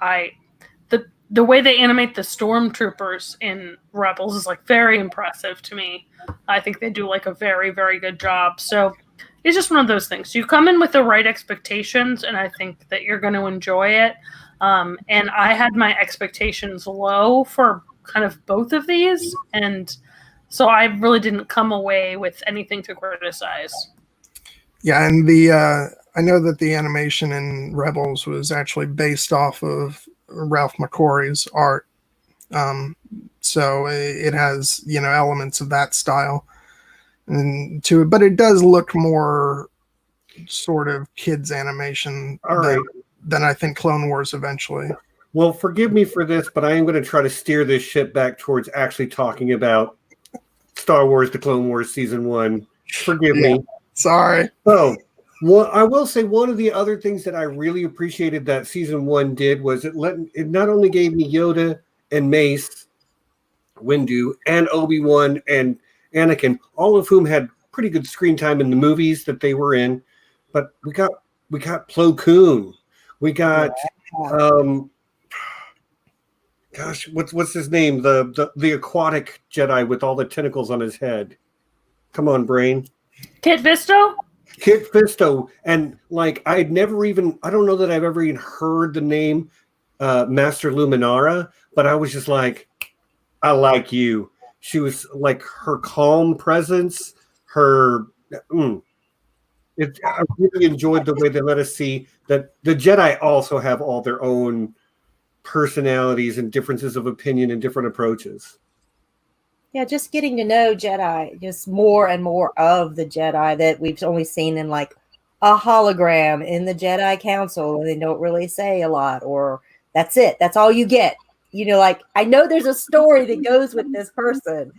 the way they animate the stormtroopers in Rebels is very impressive to me. I think they do a very, very good job. So it's just one of those things. You come in with the right expectations, and I think that you're going to enjoy it. And I had my expectations low for kind of both of these, and so I really didn't come away with anything to criticize. Yeah, and I know that the animation in Rebels was actually based off of Ralph McQuarrie's art. So it has, elements of that style to it, but it does look more sort of kids animation than I think Clone Wars eventually. Well, forgive me for this, but I am going to try to steer this ship back towards actually talking about Star Wars: The Clone Wars Season 1. Forgive me. Sorry. So, I will say one of the other things that I really appreciated that Season 1 did was it not only gave me Yoda and Mace Windu and Obi-Wan and Anakin, all of whom had pretty good screen time in the movies that they were in, but we got Plo Koon. We got what's his name? The aquatic Jedi with all the tentacles on his head. Come on, brain. Kit Fisto? Kit Fisto. And I don't know that I've ever even heard the name Master Luminara, but I was just like, I like you. She was her calm presence, I really enjoyed the way they let us see that the Jedi also have all their own personalities and differences of opinion and different approaches. Yeah, just getting to know Jedi, just more and more of the Jedi that we've only seen in a hologram in the Jedi Council, and they don't really say a lot, or that's it. That's all you get. I know there's a story that goes with this person.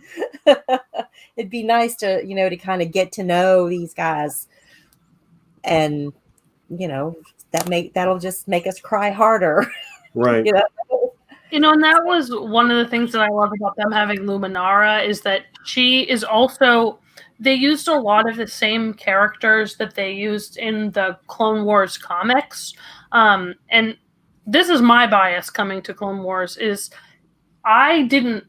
It'd be nice to, to kind of get to know these guys, and that'll just make us cry harder. Right. And that was one of the things that I love about them having Luminara is that she is also, they used a lot of the same characters that they used in the Clone Wars comics. And this is my bias coming to Clone Wars is I didn't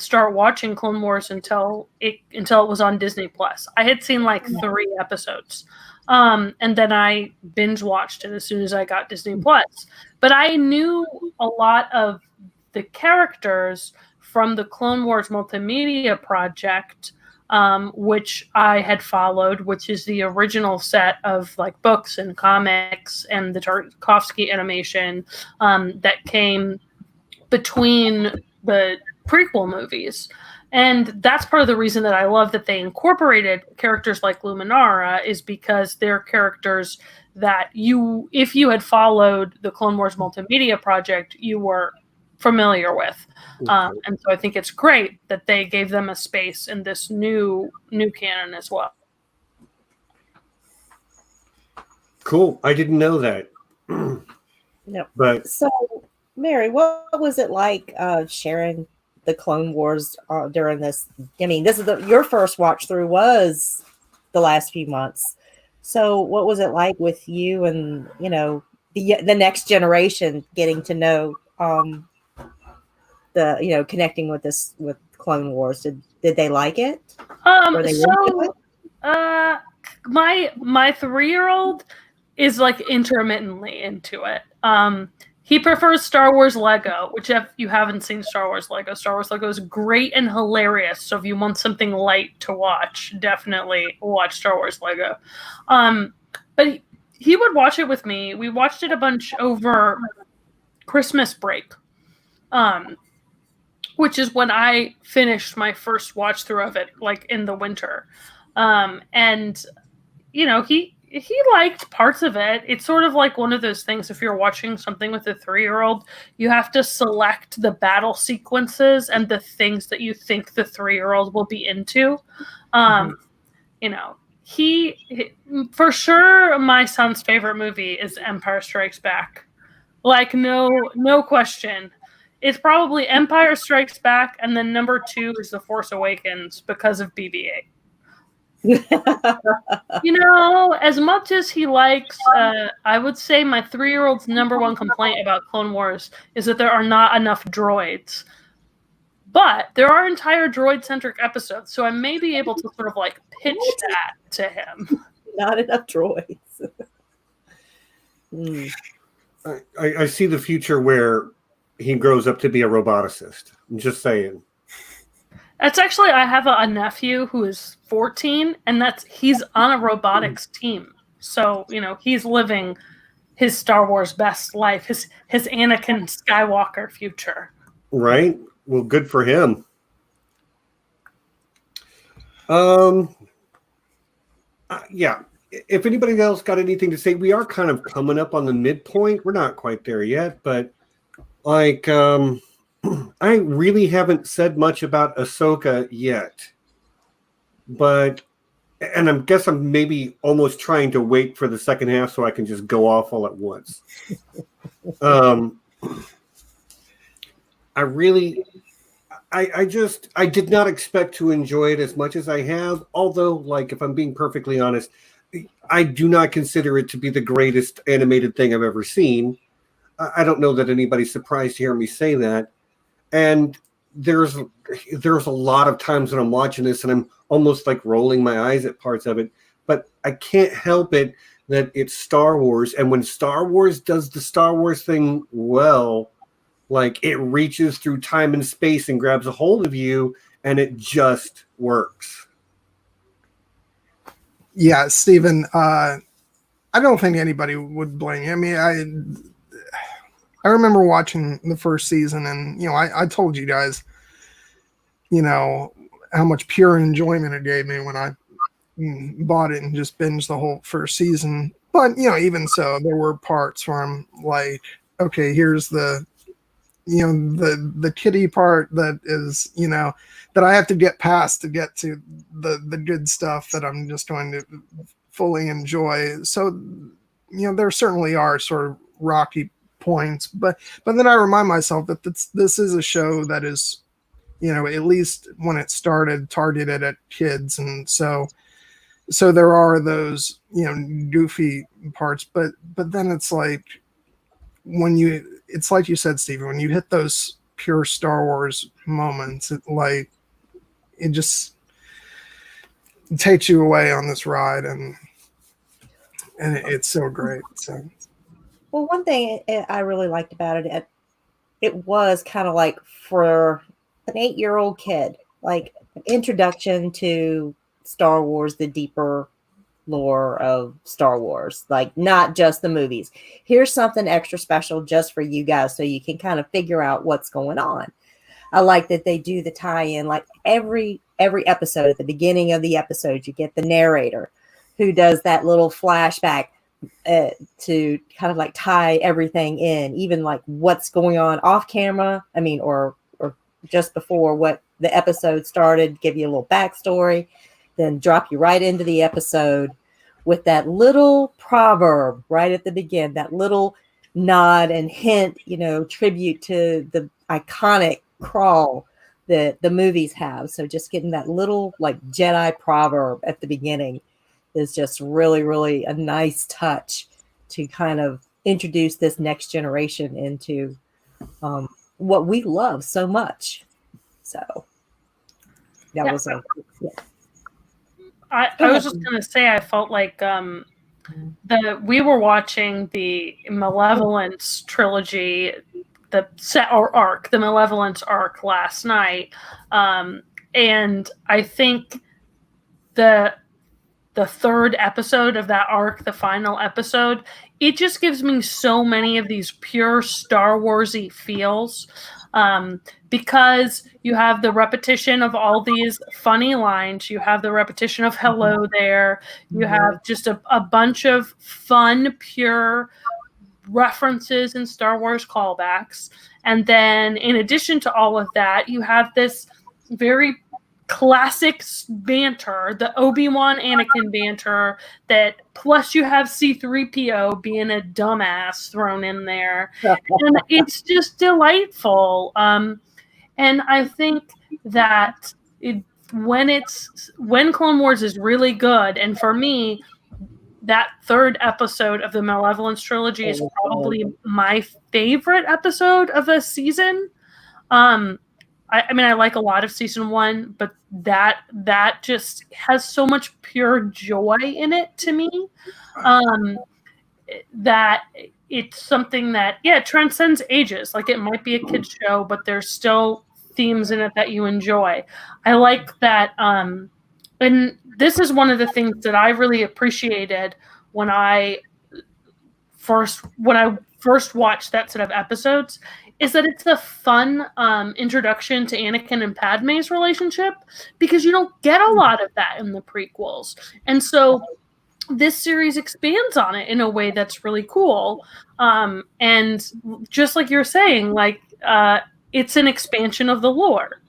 start watching Clone Wars until it was on Disney Plus. I had seen 3 episodes. And then I binge watched it as soon as I got Disney Plus. But I knew a lot of the characters from the Clone Wars multimedia project, which I had followed, which is the original set of books and comics and the Tarkovsky animation that came between the prequel movies. And that's part of the reason that I love that they incorporated characters like Luminara is because they're characters that if you had followed the Clone Wars multimedia project, you were familiar with. And so I think it's great that they gave them a space in this new canon as well. Cool. I didn't know that. Yep. But so, Mary, what was it like sharing the Clone Wars during this? I mean, this is your first watch through was the last few months. So what was it like with you and, the next generation getting to know connecting with this with Clone Wars. Did they like it? Were they into it? My 3-year-old is like intermittently into it. He prefers Star Wars Lego, which if you haven't seen Star Wars Lego is great and hilarious. So if you want something light to watch, definitely watch Star Wars Lego. But he would watch it with me. We watched it a bunch over Christmas break, which is when I finished my first watch through of it, like in the winter. And you know, he liked parts of it. It's sort of like one of those things, if you're watching something with a 3-year-old, you have to select the battle sequences and the things that you think the 3-year-old will be into. You know, he for sure, my son's favorite movie is Empire Strikes Back. Like, no question. It's probably Empire Strikes Back, and then number 2 is The Force Awakens because of BB-8. You know, as much as he likes, I would say my 3-year-old's number one complaint about Clone Wars is that there are not enough droids. But there are entire droid-centric episodes, so I may be able to sort of like pitch that to him. Not enough droids. I see the future where he grows up to be a roboticist. I'm just saying. That's actually, I have a nephew who is 14, and he's on a robotics team. So, you know, he's living his Star Wars best life, his Anakin Skywalker future. Right? Well, good for him. Yeah. If anybody else got anything to say, we are kind of coming up on the midpoint. We're not quite there yet, but like, I really haven't said much about Ahsoka yet, and I guess I'm maybe almost trying to wait for the second half so I can just go off all at once. I did not expect to enjoy it as much as I have, although, like, if I'm being perfectly honest, I do not consider it to be the greatest animated thing I've ever seen. I don't know that anybody's surprised to hear me say that. And there's a lot of times when I'm watching this and I'm almost like rolling my eyes at parts of it, but I can't help it that it's Star Wars. And when Star Wars does the Star Wars thing well, like it reaches through time and space and grabs a hold of you, and it just works. Yeah, Stephen, I don't think anybody would blame you. I mean, I remember watching the first season, and you know, I told you guys, you know, how much pure enjoyment it gave me when I bought it and just binged the whole first season. But you know, even so, there were parts where I'm like, okay, here's the, you know, the kiddie part that is, you know, that I have to get past to get to the good stuff that I'm just going to fully enjoy. So, you know, there certainly are sort of rocky points, but then I remind myself that this is a show that is, you know, at least when it started, targeted at kids, and so there are those, you know, goofy parts, but then it's like it's like you said, Stephen, when you hit those pure Star Wars moments, it just takes you away on this ride, and it's so great. So. Well, one thing I really liked about it, it was kind of like for an 8-year-old kid, like an introduction to Star Wars, the deeper lore of Star Wars, like not just the movies. Here's something extra special just for you guys so you can kind of figure out what's going on. I like that they do the tie-in, like every episode. At the beginning of the episode, you get the narrator who does that little flashback to kind of like tie everything in, even like what's going on off camera. I mean, or just before what the episode started, give you a little backstory, then drop you right into the episode with that little proverb right at the beginning, that little nod and hint, you know, tribute to the iconic crawl that the movies have. So just getting that little like Jedi proverb at the beginning is just really, really a nice touch to kind of introduce this next generation into what we love so much. So that was I was just gonna say I felt like we were watching the Malevolence trilogy, the Malevolence arc last night, and I think the third episode of that arc, the final episode, it just gives me so many of these pure Star Wars-y feels. Because you have the repetition of all these funny lines, you have the repetition of hello there, you have just a bunch of fun, pure references and Star Wars callbacks. And then in addition to all of that, you have this very classic banter, the Obi-Wan Anakin banter, that plus you have C-3PO being a dumbass thrown in there. And it's just delightful. And I think that when Clone Wars is really good, and for me, that third episode of the Malevolence trilogy is probably my favorite episode of a season. I mean, I like a lot of season 1, but that just has so much pure joy in it to me, that it's something that, it transcends ages. Like, it might be a kid's show, but there's still themes in it that you enjoy. I like that, and this is one of the things that I really appreciated when I first watched that set of episodes, is that it's a fun introduction to Anakin and Padme's relationship, because you don't get a lot of that in the prequels. And so this series expands on it in a way that's really cool. And just like you're saying, like, it's an expansion of the lore.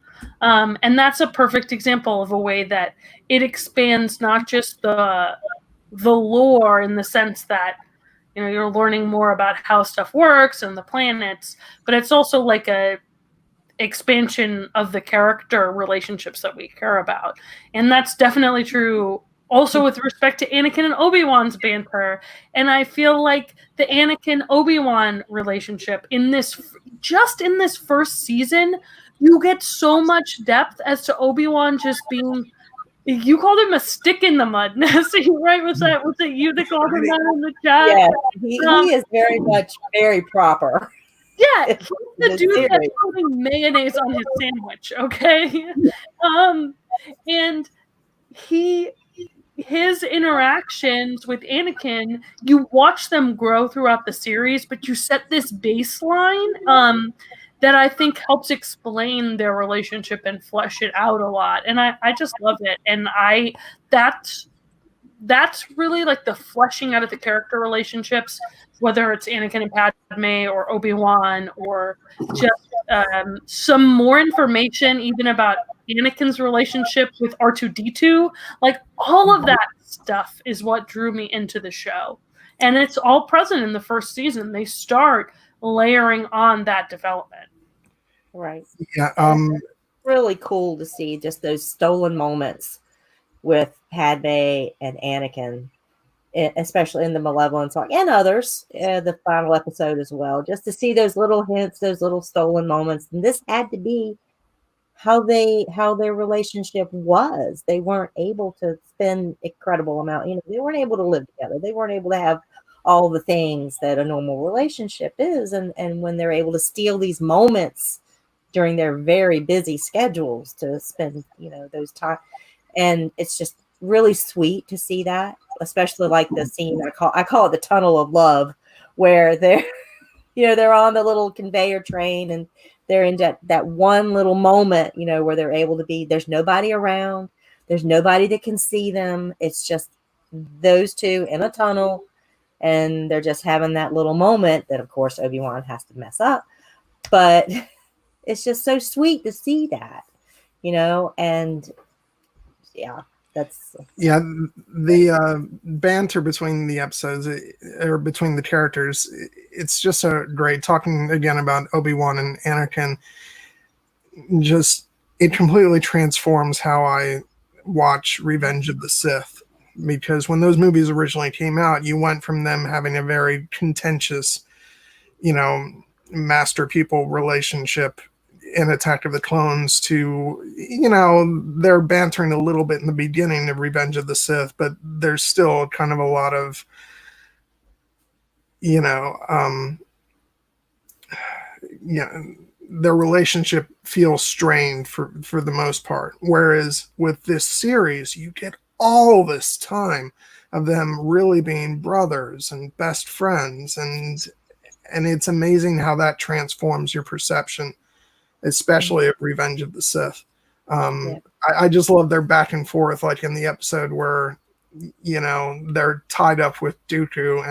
And that's a perfect example of a way that it expands not just the lore in the sense that, you're learning more about how stuff works and the planets, but it's also like a expansion of the character relationships that we care about. And that's definitely true also with respect to Anakin and Obi-Wan's banter. And I feel like the Anakin-Obi-Wan relationship in this first season, you get so much depth as to Obi-Wan just being, you called him a stick in the mud, Nessie, right? Was it you that called him that in the chat? Yeah, he is very proper. Yeah, he's the dude that's putting mayonnaise on his sandwich, okay? And his interactions with Anakin, you watch them grow throughout the series, but you set this baseline that I think helps explain their relationship and flesh it out a lot. And I just love it. And that's really like the fleshing out of the character relationships, whether it's Anakin and Padme or Obi-Wan, or just some more information even about Anakin's relationship with R2-D2. Like, all of that stuff is what drew me into the show. And it's all present in the first season. They start layering on that development. Right. Yeah. Really cool to see just those stolen moments with Padme and Anakin, especially in the Malevolence arc and others, the final episode as well, just to see those little hints, those little stolen moments. And this had to be how their relationship was. They weren't able to spend incredible amount, they weren't able to live together. They weren't able to have all the things that a normal relationship is. And when they're able to steal these moments during their very busy schedules to spend, those time. And it's just really sweet to see that, especially like the scene I call it the tunnel of love, where they're, they're on the little conveyor train and they're in that one little moment, where they're able to be, there's nobody around. There's nobody that can see them. It's just those two in a tunnel, and they're just having that little moment that, of course, Obi-Wan has to mess up. But it's just so sweet to see that, and yeah, that's... Yeah, the banter between the episodes, or between the characters, it's just so great. Talking again about Obi-Wan and Anakin, just, it completely transforms how I watch Revenge of the Sith. because when those movies originally came out, you went from them having a very contentious, master pupil relationship in Attack of the Clones to, they're bantering a little bit in the beginning of Revenge of the Sith, but there's still kind of a lot of, their relationship feels strained for the most part. Whereas with this series, you get all this time of them really being brothers and best friends, and it's amazing how that transforms your perception, especially of Revenge of the Sith. I just love their back and forth, like in the episode where they're tied up with Dooku,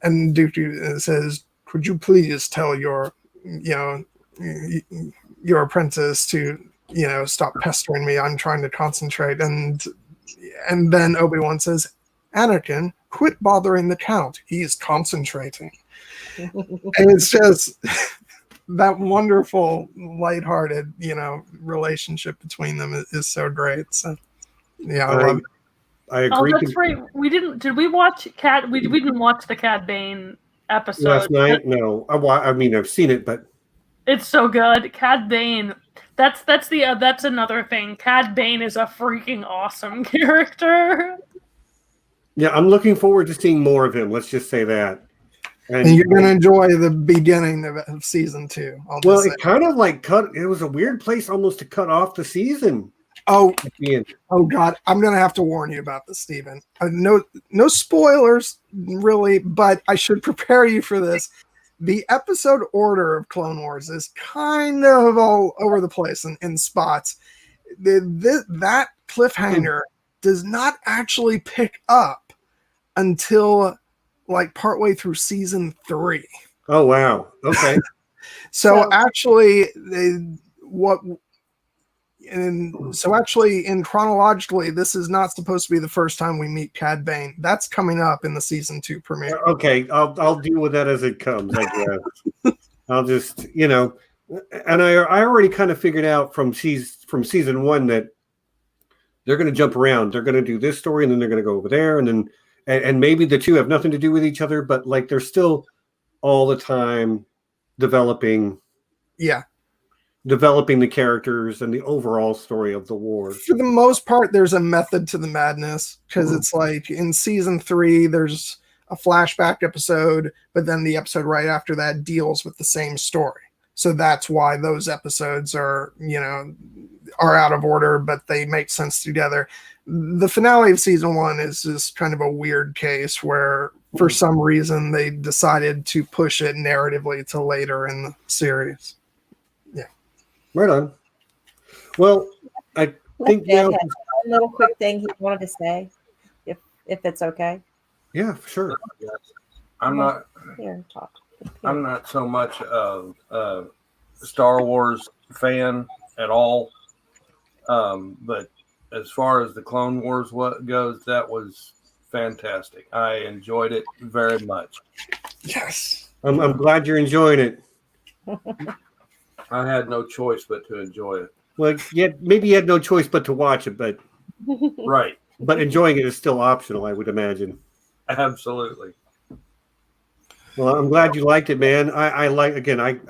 and Dooku says, "Could you please tell your apprentice to stop pestering me? I'm trying to concentrate." And then Obi-Wan says, "Anakin, quit bothering the Count. He's concentrating." And it's just that wonderful, lighthearted, relationship between them is so great. So, yeah, I love it. I agree. Oh, that's right. Did we watch Cad? We didn't watch the Cad Bane episode last night. No, I've seen it, but it's so good. Cad Bane. That's another thing. Cad Bane is a freaking awesome character. Yeah, I'm looking forward to seeing more of him. Let's just say that. And you're going to enjoy the beginning of season 2. It kind of like it was a weird place almost to cut off the season. Oh God, I'm going to have to warn you about this, Stephen. No spoilers, really, but I should prepare you for this. The episode order of Clone Wars is kind of all over the place in spots. That cliffhanger does not actually pick up until like partway through season 3. Oh wow! Okay. So actually, in chronologically, this is not supposed to be the first time we meet Cad Bane. That's coming up in the season 2 premiere. Okay, I'll deal with that as it comes, I guess. I'll just, and I already kind of figured out from season 1 that they're going to jump around. They're going to do this story, and then they're going to go over there, and then and maybe the two have nothing to do with each other, but like they're still all the time developing. Yeah. Developing the characters and the overall story of the war. For the most part, there's a method to the madness, because it's like in season 3, there's a flashback episode, but then the episode right after that deals with the same story. So that's why those episodes are out of order, but they make sense together. The finale of season 1 is just kind of a weird case where for some reason they decided to push it narratively to later in the series. Right on. Well, I think now a little quick thing he wanted to say, if it's okay. Yeah, sure. I'm not. Here, talk. I'm not so much of a Star Wars fan at all, but as far as the Clone Wars goes, that was fantastic. I enjoyed it very much. Yes, I'm glad you're enjoying it. I had no choice but to enjoy it. Well, yeah, maybe you had no choice but to watch it, but right. But enjoying it is still optional, I would imagine. Absolutely. Well, I'm glad you liked it, man. I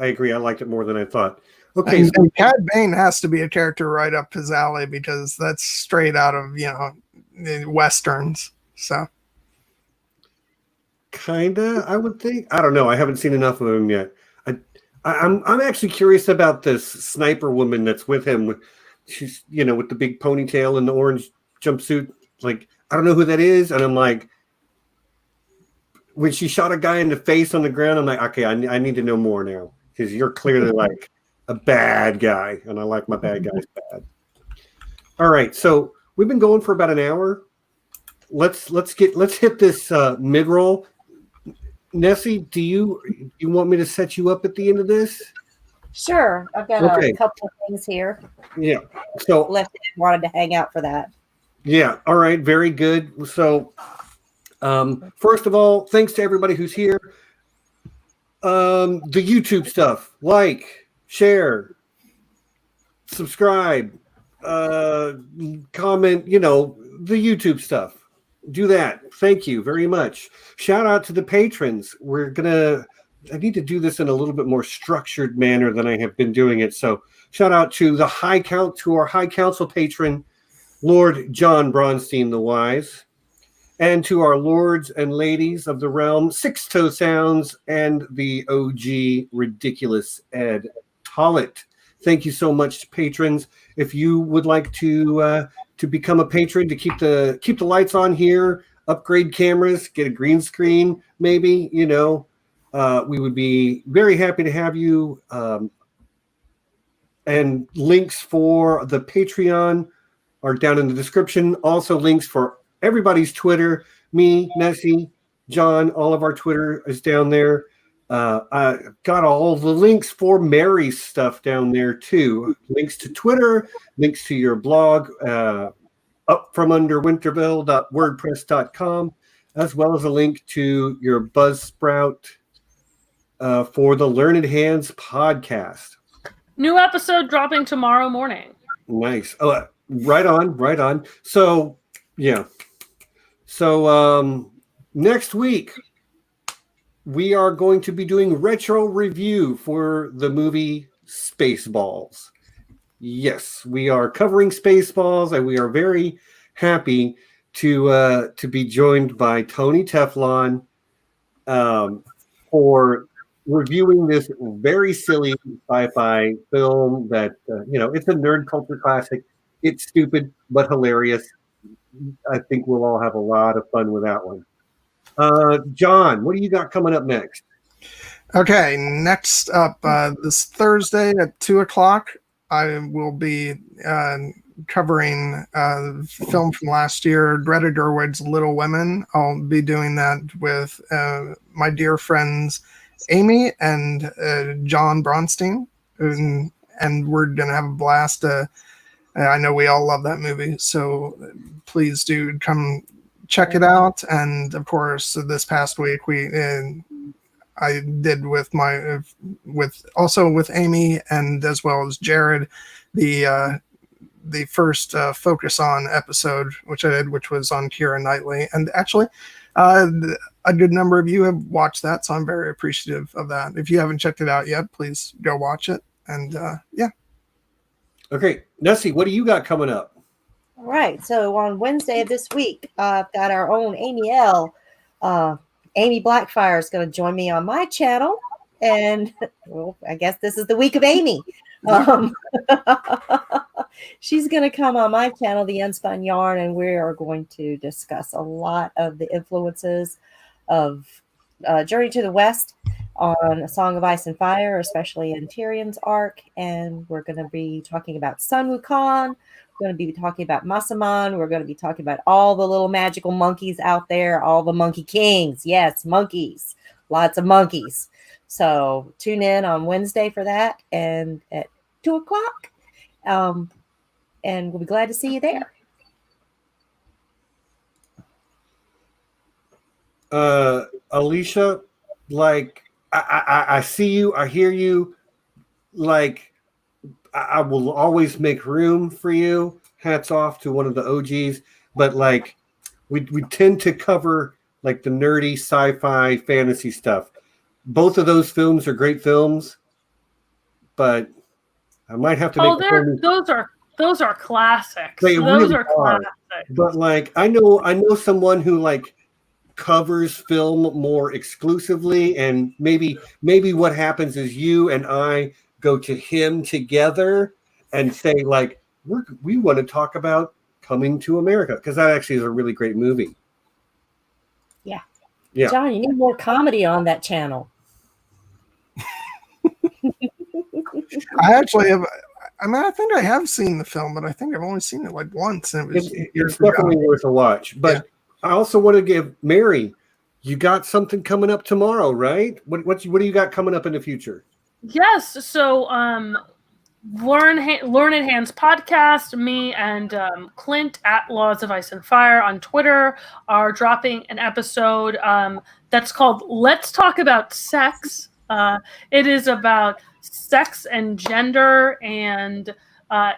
agree. I liked it more than I thought. Okay, and Cad Bane has to be a character right up his alley, because that's straight out of westerns. So, kinda, I would think. I don't know. I haven't seen enough of him yet. I'm actually curious about this sniper woman that's with him. She's with the big ponytail and the orange jumpsuit. Like, I don't know who that is, and I'm like, when she shot a guy in the face on the ground, I'm like, okay, I need to know more now, because you're clearly like a bad guy, and I like my bad guys bad. All right, so we've been going for about an hour. Let's hit this mid roll. Nessie, do you want me to set you up at the end of this? Sure, I've got a couple of things here. Yeah, so Left wanted to hang out for that. Yeah, all right, very good. So, first of all, thanks to everybody who's here. The YouTube stuff, like, share, subscribe, comment. the YouTube stuff. Do that. Thank you very much. Shout out to the patrons. I need to do this in a little bit more structured manner than I have been doing it. So shout out to our High Council patron, Lord John Bronsteen the Wise, and to our lords and ladies of the realm, Sixto Sounds, and the OG ridiculous Ed Tollett. Thank you so much, patrons. If you would like to become a patron to keep the lights on here, upgrade cameras, get a green screen, maybe, we would be very happy to have you. And links for the Patreon are down in the description. Also links for everybody's Twitter, me, Nessie, John, all of our Twitter is down there. I got all the links for Mary's stuff down there too. Links to Twitter, links to your blog, upfromunderwinterville.wordpress.com, as well as a link to your Buzzsprout for the Learned Hands podcast. New episode dropping tomorrow morning. Nice. Oh, right on. So, yeah. So, next week, we are going to be doing retro review for the movie Spaceballs. Yes, we are covering Spaceballs, and we are very happy to be joined by Tony Teflon for reviewing this very silly sci-fi film that it's a nerd culture classic. It's stupid but hilarious. I think we'll all have a lot of fun with that one. John, what do you got coming up next? Okay, next up, this Thursday at 2:00, I will be covering the film from last year, Greta Gerwig's Little Women. I'll be doing that with my dear friends Amy and John Bronsteen, and we're going to have a blast. I know we all love that movie, so please do come check it out. And of course, this past week I did with Amy and as well as Jared the first Focus On episode, which I did, which was on Keira Knightley, and actually a good number of you have watched that, so I'm very appreciative of that. If you haven't checked it out yet, please go watch it. And yeah. Okay, Nessie, what do you got coming up? All right. So on Wednesday of this week, I've got our own Amy L. Amy Blackfire is going to join me on my channel. And well, I guess this is the week of Amy. She's going to come on my channel, The Unspun Yarn, and we are going to discuss a lot of the influences of Journey to the West on A Song of Ice and Fire, especially in Tyrion's arc. And we're going to be talking about Sun Wukong. We're going to be talking about Masaman. We're going to be talking about all the little magical monkeys out there, all the monkey kings. Yes, monkeys. Lots of monkeys. So tune in on Wednesday for that and at 2:00. And we'll be glad to see you there. Alicia, like, I see you, I hear you. Like, I will always make room for you. Hats off to one of the OGs. But like, we tend to cover like the nerdy sci-fi fantasy stuff. Both of those films are great films, but I might have to make those are classics. They those really are classics. But like, I know someone who like covers film more exclusively, and maybe what happens is you and I go to him together and say like, we want to talk about Coming to America, because that actually is a really great movie. Yeah. John, you need more comedy on that channel. I actually have. I mean, I think I have seen the film, but I think I've only seen it like once. And it's definitely worth a watch. But yeah. I also want to give Mary, you got something coming up tomorrow, right? What do you got coming up in the future? Yes. So, Learned Hands podcast, me and Clint at Laws of Ice and Fire on Twitter are dropping an episode that's called Let's Talk About Sex. It is about sex and gender and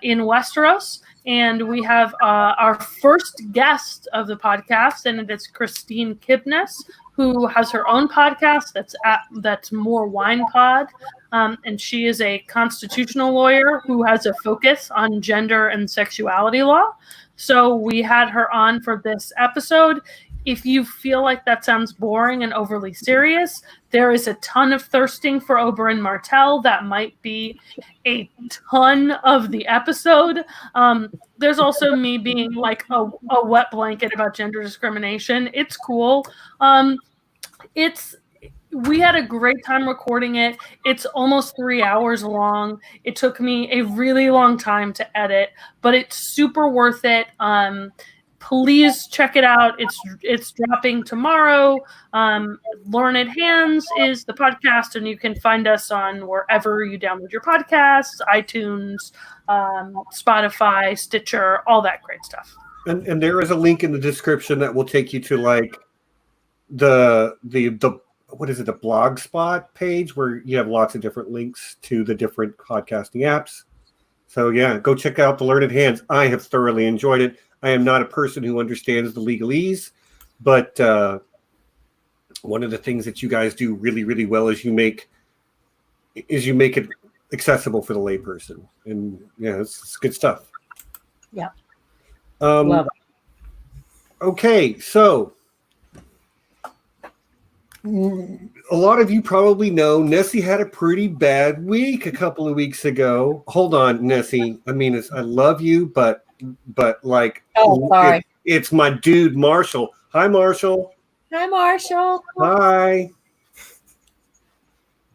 in Westeros. And we have our first guest of the podcast, and it's Christine Kibness, who has her own podcast that's More Wine Pod. And she is a constitutional lawyer who has a focus on gender and sexuality law. So we had her on for this episode. If you feel like that sounds boring and overly serious, there is a ton of thirsting for Oberyn Martell. That might be a ton of the episode. There's also me being like a wet blanket about gender discrimination. It's cool. We had a great time recording it. It's almost 3 hours long. It took me a really long time to edit, but it's super worth it. Please check it out. It's dropping tomorrow. Learned Hands is the podcast, and you can find us on wherever you download your podcasts, iTunes, Spotify, Stitcher, all that great stuff. And there is a link in the description that will take you to like the what is it, the Blogspot page where you have lots of different links to the different podcasting apps. So yeah, go check out the Learned Hands. I have thoroughly enjoyed it. I am not a person who understands the legalese, but one of the things that you guys do really, really well is you make it accessible for the layperson, and yeah, it's good stuff. Yeah, love it. Okay, so a lot of you probably know Nessie had a pretty bad week a couple of weeks ago. Hold on, Nessie. I mean, I love you, but like, sorry. It's my dude, Marshall. Hi, Marshall. Hi, Marshall. Hi.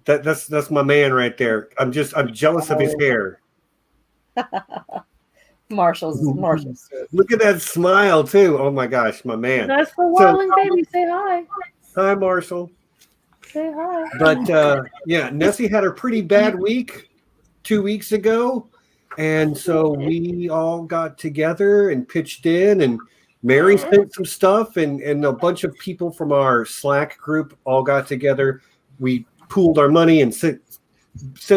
That's my man right there. I'm jealous of his hair. Marshall's. Look at that smile too. Oh my gosh, my man. That's the Wildling baby. Say hi. Hi, Marshall. Say hi. But yeah, Nessie had a pretty bad week 2 weeks ago. And so we all got together and pitched in, and Mary sent some stuff, and a bunch of people from our Slack group all got together. We pooled our money and sent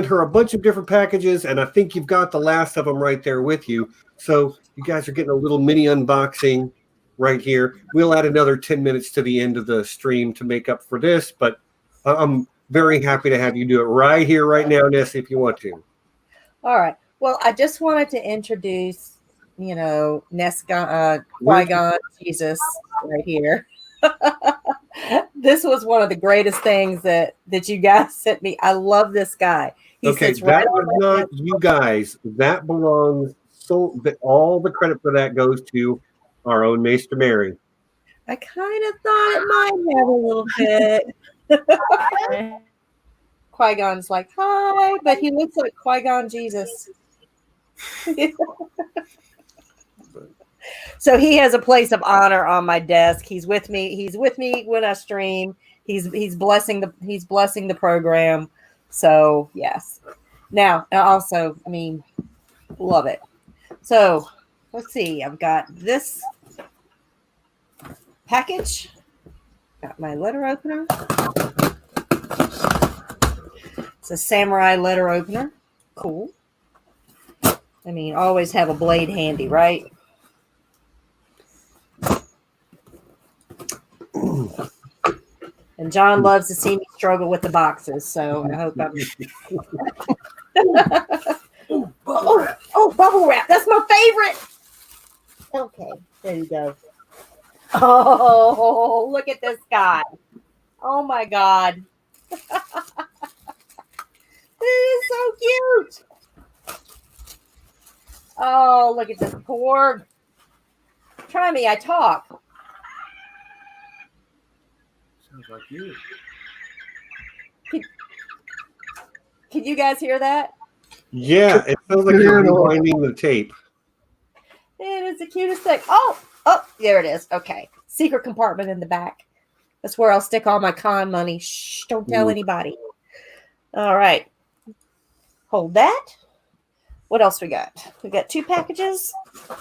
her a bunch of different packages, and I think you've got the last of them right there with you. So you guys are getting a little mini unboxing right here. We'll add another 10 minutes to the end of the stream to make up for this, but I'm very happy to have you do it right here, right now, Nessie, if you want to. All right. Well, I just wanted to introduce, Qui-Gon Jesus right here. This was one of the greatest things that you guys sent me. I love this guy. He sits right that was not you guys. That belongs. So that all the credit for that goes to our own Maester Merry. I kind of thought it might have a little bit. Qui-Gon's like, hi, but he looks like Qui-Gon Jesus. So he has a place of honor on my desk. He's with me. He's with me when I stream. He's blessing the program. So yes. Now also, I mean, love it. So let's see. I've got this package. Got my letter opener. It's a samurai letter opener. Cool. I mean, always have a blade handy, right? And John loves to see me struggle with the boxes, so I hope I'm. Bubble wrap. That's my favorite. Okay, there you go. Oh, look at this guy. Oh my God. This is so cute. Oh, look at this porg. Try me, I talk. Sounds like you. Can you guys hear that? Yeah, it sounds like you're rewinding the tape. It is the cutest thing. Oh, there it is. Okay. Secret compartment in the back. That's where I'll stick all my con money. Shh, don't tell anybody. All right. Hold that. What else we got? We got 2 packages. All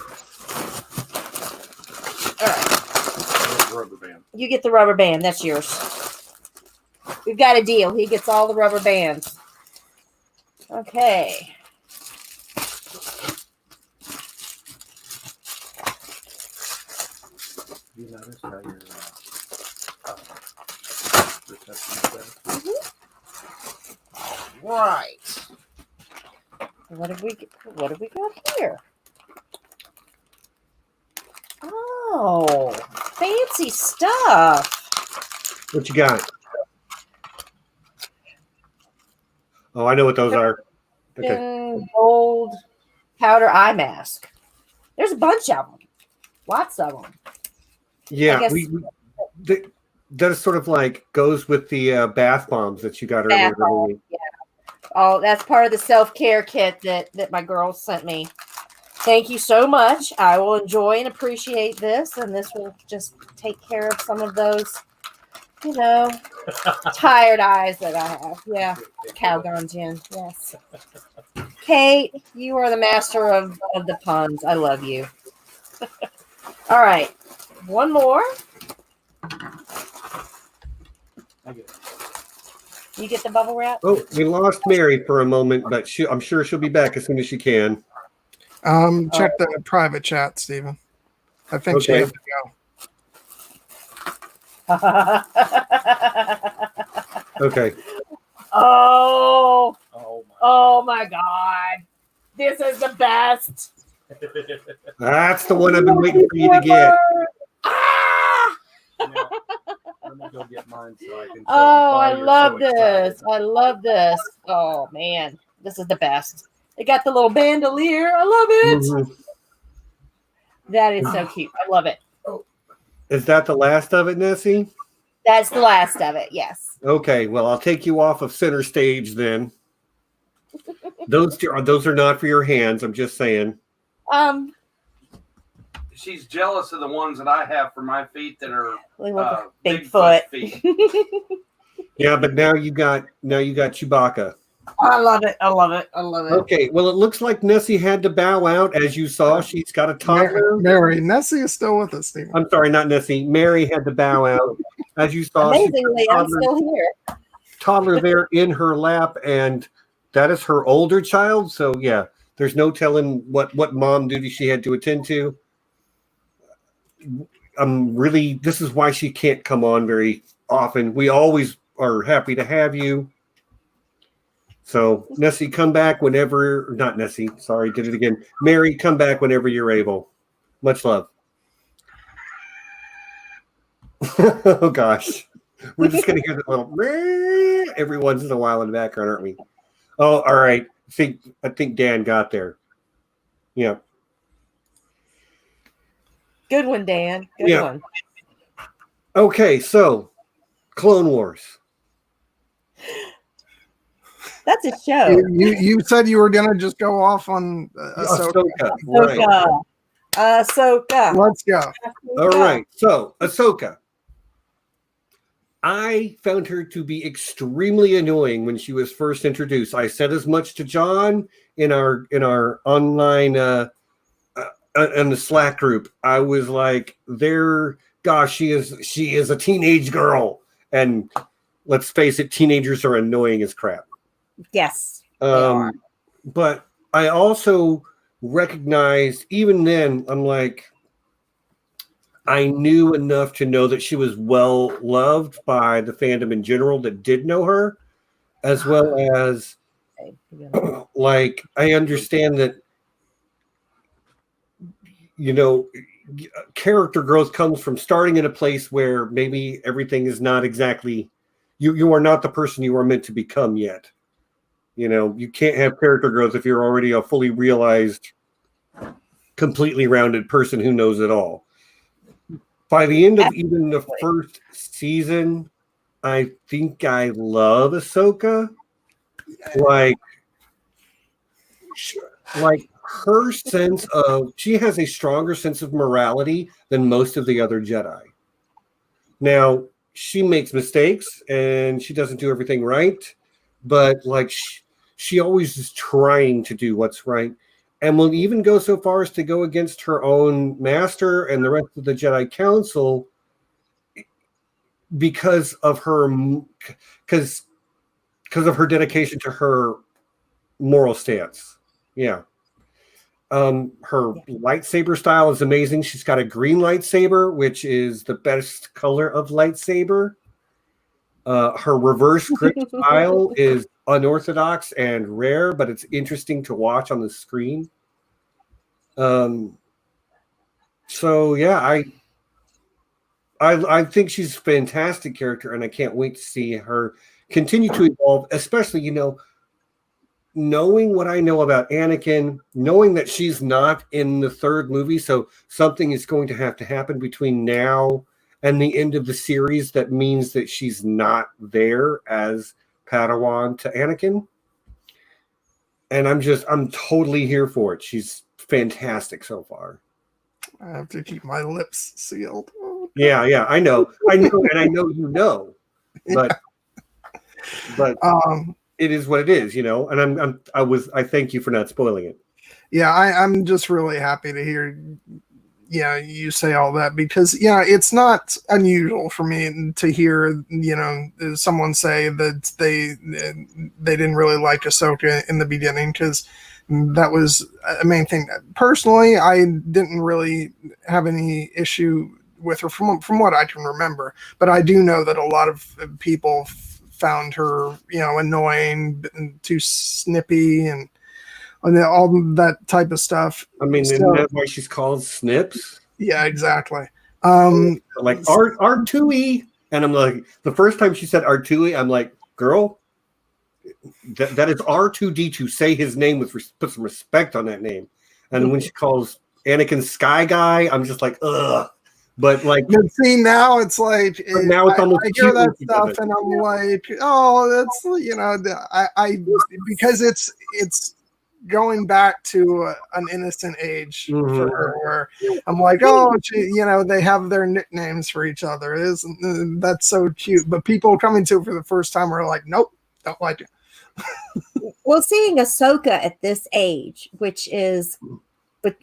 right. Rubber band. You get the rubber band. That's yours. We've got a deal. He gets all the rubber bands. Okay. notice how your reception is Right. What have we got here? Oh, fancy stuff. What you got? Oh, I know what those are. Okay. Gold powder eye mask. There's a bunch of them. Lots of them. Yeah, that is sort of like goes with the bath bombs that you got earlier. Yeah. Oh, that's part of the self-care kit that my girls sent me. Thank you so much. I will enjoy and appreciate this, and this will just take care of some of those, tired eyes that I have. Yeah, Calgon Gin. Yes. Kate, you are the master of the puns. I love you. All right, one more. You get the bubble wrap? Oh, we lost Mary for a moment, but I'm sure she'll be back as soon as she can. Check the private chat, Stephen. I think she has to go. Okay. Oh my God. This is the best. That's the one I've been waiting for you to get. Let me go get mine so I can. I love this. I love this. Oh man, this is the best. They got the little bandolier. I love it. Mm-hmm. That is so cute. I love it. Is that the last of it, Nessie? That's the last of it. Yes. Okay. Well, I'll take you off of center stage then. Those are not for your hands. I'm just saying. She's jealous of the ones that I have for my feet that are Bigfoot feet. Yeah, but now you got Chewbacca. I love it. I love it. I love it. Okay, well, it looks like Nessie had to bow out. As you saw, she's got a toddler. Mary, Nessie is still with us, Stephen. I'm sorry, not Nessie. Mary had to bow out. As you saw, amazingly, I'm still here. Toddler there in her lap, and that is her older child. So, yeah, there's no telling what mom duty she had to attend to. This is why she can't come on very often. We always are happy to have you. So Nessie, come back whenever, not Nessie, sorry, did it again. Mary, come back whenever you're able. Much love. Oh gosh. We're just going to hear that little every once in a while in the background, aren't we? Oh, all right. I think Dan got there. Yeah. Good one, Dan. Good one. Okay, so Clone Wars. That's a show. You said you were gonna just go off on Ahsoka. Right. Ahsoka. Let's go. All right. So Ahsoka. I found her to be extremely annoying when she was first introduced. I said as much to John in our online in the Slack group. I was like, she is a teenage girl, and let's face it, teenagers are annoying as crap. Yes, they are. But I also recognized, even then, I'm like, I knew enough to know that she was well loved by the fandom in general that did know her, as well as like I understand that character growth comes from starting in a place where maybe everything is not exactly you are not the person you are meant to become yet. You can't have character growth if you're already a fully realized, completely rounded person who knows it all. By the end of even the first season, I think I love Ahsoka. Like her sense of, she has a stronger sense of morality than most of the other Jedi. Now, she makes mistakes and she doesn't do everything right, but like she always is trying to do what's right, and will even go so far as to go against her own master and the rest of the Jedi Council because of her dedication to her moral stance. Yeah. Her lightsaber style is amazing. She's got a green lightsaber, which is the best color of lightsaber. Her reverse grip style is unorthodox and rare, but it's interesting to watch on the screen. So yeah, I think she's a fantastic character, and I can't wait to see her continue to evolve, especially, knowing what I know about Anakin, knowing that she's not in the third movie, so something is going to have to happen between now and the end of the series that means that she's not there as Padawan to Anakin. And I'm totally here for it. She's fantastic so far. I have to keep my lips sealed. Yeah, I know, and I know but it is what it is, and I thank you for not spoiling it. Yeah, I'm just really happy to hear you say all that, because it's not unusual for me to hear someone say that they didn't really like Ahsoka in the beginning, because that was a main thing. Personally, I didn't really have any issue with her from what I can remember, but I do know that a lot of people found her annoying and too snippy and all that type of stuff. I mean, isn't that why she's called Snips? Yeah, exactly. Like R2E, and I'm like, the first time she said R2E, I'm like, girl, that is R2D2. Say his name put some respect on that name. And when she calls Anakin Sky Guy, I'm just like, ugh. But like, see, now it's like, now it's almost I hear that stuff, and I'm like, oh, that's I because it's going back to an innocent age for her, where I'm like, oh, they have their nicknames for each other. That's so cute. But people coming to it for the first time are like, nope, don't like it. Well, seeing Ahsoka at this age, which is, but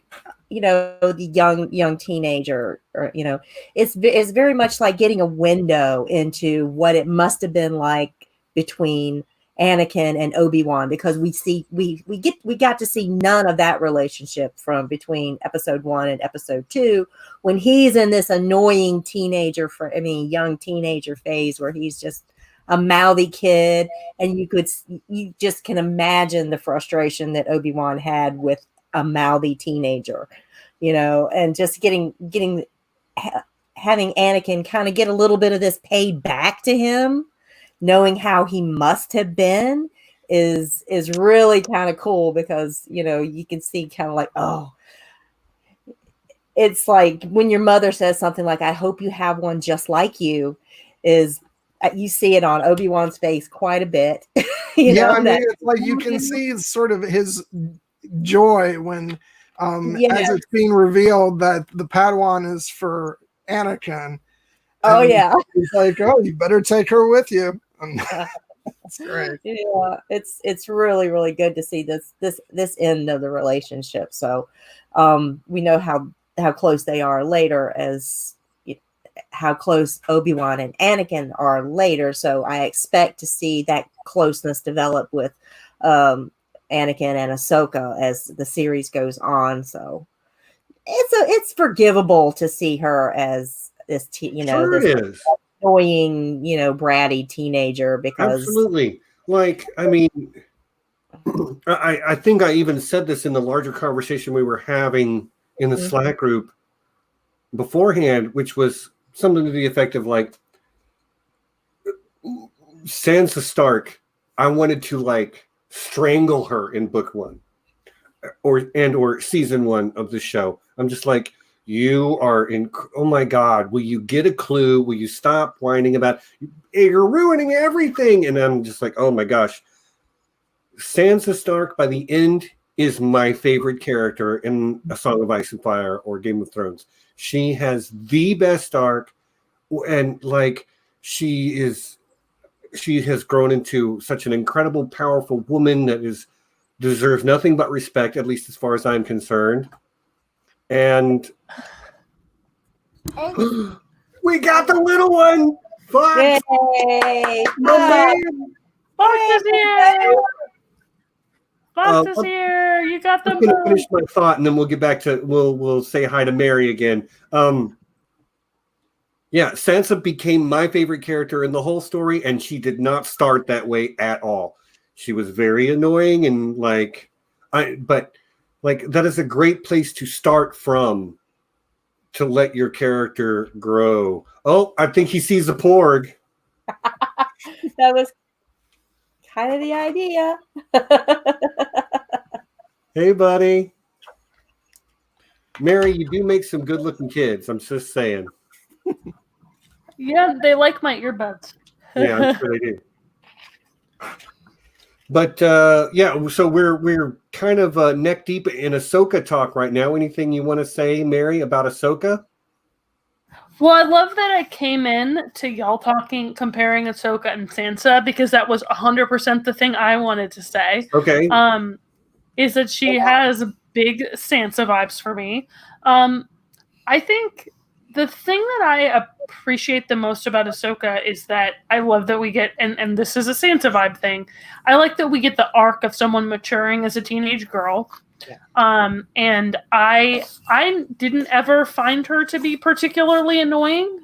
the young teenager, or it's very much like getting a window into what it must have been like between Anakin and Obi-Wan, because we got to see none of that relationship from between episode 1 and episode 2, when he's in this annoying young teenager phase where he's just a mouthy kid, and you just can imagine the frustration that Obi-Wan had with a mouthy teenager, and just having Anakin kind of get a little bit of this paid back to him, knowing how he must have been, is really kind of cool, because you can see kind of like, oh, it's like when your mother says something like, I hope you have one just like you, is you see it on Obi-Wan's face quite a bit. It's like you can see sort of his joy when as it's being revealed that the Padawan is for Anakin. Oh yeah, he's like, oh, you better take her with you. That's great. Yeah, it's really, really good to see this end of the relationship. So we know how close they are later, as how close Obi-Wan and Anakin are later. So I expect to see that closeness develop with Anakin and Ahsoka as the series goes on. So it's forgivable to see her as this this annoying, bratty teenager, because absolutely, like, I mean, I think I even said this in the larger conversation we were having in the Slack group beforehand, which was something to the effect of like, Sansa Stark, I wanted to like strangle her in book 1 or season 1 of the show. I'm just like, you are oh my God, will you get a clue? Will you stop whining about you're ruining everything? And I'm just like, oh my gosh. Sansa Stark by the end is my favorite character in A Song of Ice and Fire or Game of Thrones. She has the best arc, and like she has grown into such an incredible, powerful woman that deserves nothing but respect, at least as far as I'm concerned. And we got the little one. Fuck. Yay! Fox is here. Box is here. You got them. I'm going to finish my thought, and then we'll get back to we'll say hi to Merry again. Yeah, Sansa became my favorite character in the whole story, and she did not start that way at all. She was very annoying, and but that is a great place to start from to let your character grow. Oh, I think he sees a porg. That was kind of the idea. Hey, buddy. Merry, you do make some good-looking kids. I'm just saying. Yeah, they like my earbuds. Yeah, I'm sure they do. But so we're kind of neck deep in Ahsoka talk right now. Anything you want to say, Merry, about Ahsoka? Well, I love that I came in to y'all comparing Ahsoka and Sansa, because that was 100% the thing I wanted to say. Okay. Is that she has big Sansa vibes for me. I think the thing that I appreciate the most about Ahsoka is that I love that we get, and this is a Sansa vibe thing, I like that we get the arc of someone maturing as a teenage girl. Yeah. And I didn't ever find her to be particularly annoying.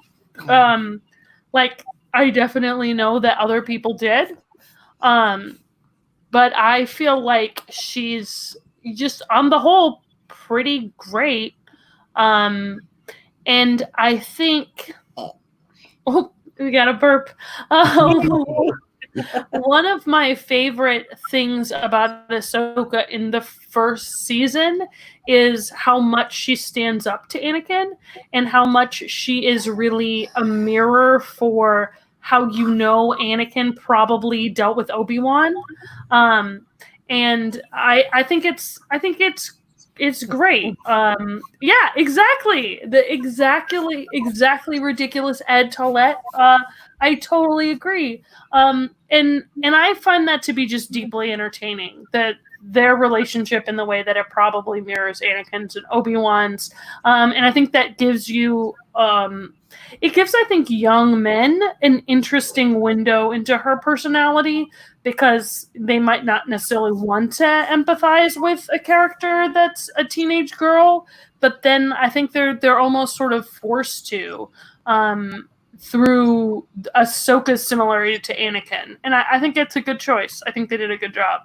I definitely know that other people did. But I feel like she's just, on the whole, pretty great. And I think... Oh, we got a burp. One of my favorite things about Ahsoka in the first season is how much she stands up to Anakin, and how much she is really a mirror for how Anakin probably dealt with Obi-Wan. And I think it's great. Yeah, exactly. The exactly ridiculous Ed Tollett. I totally agree. And I find that to be just deeply entertaining, that their relationship in the way that it probably mirrors Anakin's and Obi-Wan's. And I think that gives you, I think, young men an interesting window into her personality, because they might not necessarily want to empathize with a character that's a teenage girl, but then I think they're almost sort of forced to, through Ahsoka's similarity to Anakin. And I think it's a good choice. I think they did a good job.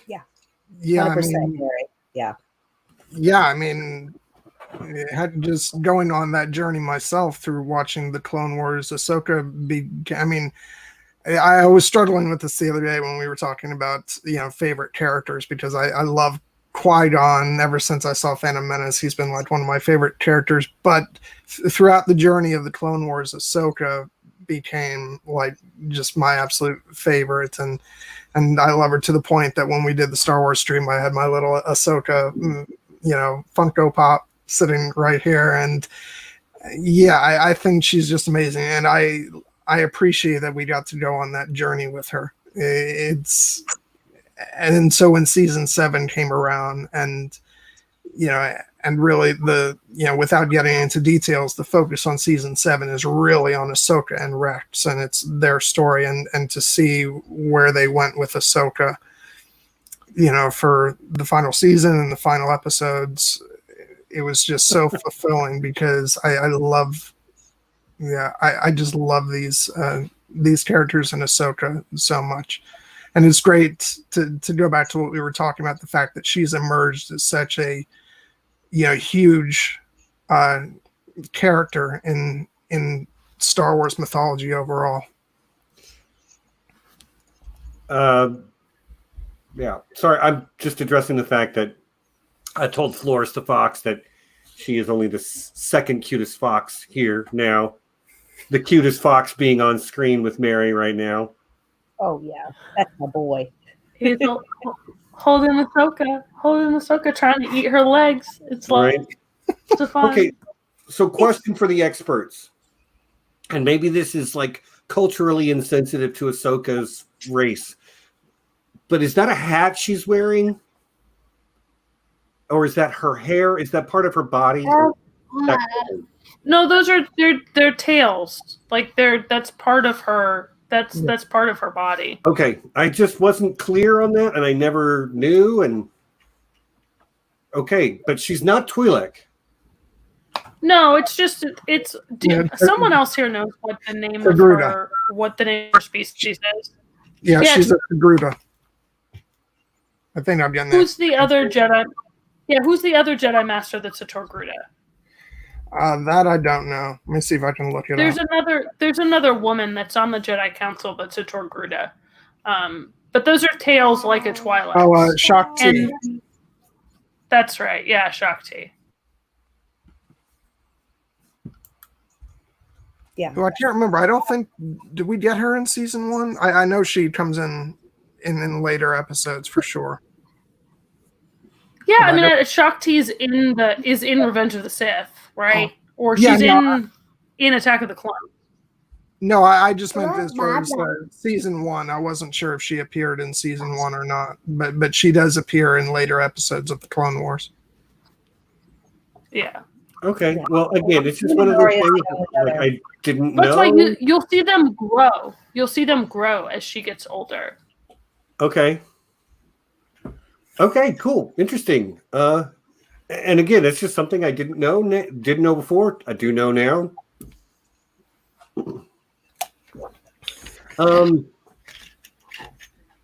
Yeah. Yeah, 100%, yeah. Yeah, I mean, just going on that journey myself through watching the Clone Wars, Ahsoka I was struggling with this the other day when we were talking about, favorite characters, because I love Qui-Gon ever since I saw Phantom Menace. He's been like one of my favorite characters, but throughout the journey of the Clone Wars, Ahsoka became like just my absolute favorite, and I love her to the point that when we did the Star Wars stream, I had my little Ahsoka, Funko Pop sitting right here, and yeah, I think she's just amazing, and I appreciate that we got to go on that journey with her. And so when season 7 came around, and really without getting into details, the focus on season 7 is really on Ahsoka and Rex, and it's their story, and to see where they went with Ahsoka, for the final season and the final episodes, it was just so fulfilling, because I just love these characters in Ahsoka so much. And it's great to go back to what we were talking about, the fact that she's emerged as such a huge character in Star Wars mythology overall. Yeah, sorry, I'm just addressing the fact that I told Flores the Fox that she is only the second cutest fox here now. The cutest fox being on screen with Merry right now. Oh yeah, that's my boy. He's holding Ahsoka, trying to eat her legs. It's like, right. It's fun. Okay, so question for the experts, and maybe this is like culturally insensitive to Ahsoka's race, but is that a hat she's wearing, or is that her hair? Is that part of her body? No, those are their tails. Like that's part of her That's part of her body. Okay, I just wasn't clear on that, and I never knew. And okay, but she's not Twi'lek. No, it's someone else here knows what the name of her species is. Yeah, she's a Gruda. I think I'm getting that. Who's the other Jedi? Yeah, who's the other Jedi Master that's a Torgruda? That I don't know. Let me see if I can look it up. There's another woman that's on the Jedi Council that's a Torgruda. But those are tales like a Twilight. Oh, Shakti. That's right. Yeah, Shakti. Yeah. Well, I can't remember. I don't think, did we get her in season 1? I know she comes in later episodes for sure. Yeah, I mean, Shakti is in Revenge of the Sith, right? Or she's in Attack of the Clones. No, I just meant as far as season 1. I wasn't sure if she appeared in season 1 or not, but she does appear in later episodes of the Clone Wars. Yeah. Okay. Well, again, it's just one of those things like I didn't know. That's why you'll see them grow. You'll see them grow as she gets older. Okay. Okay, cool. Interesting. And again, it's just something I didn't know before. I do know now.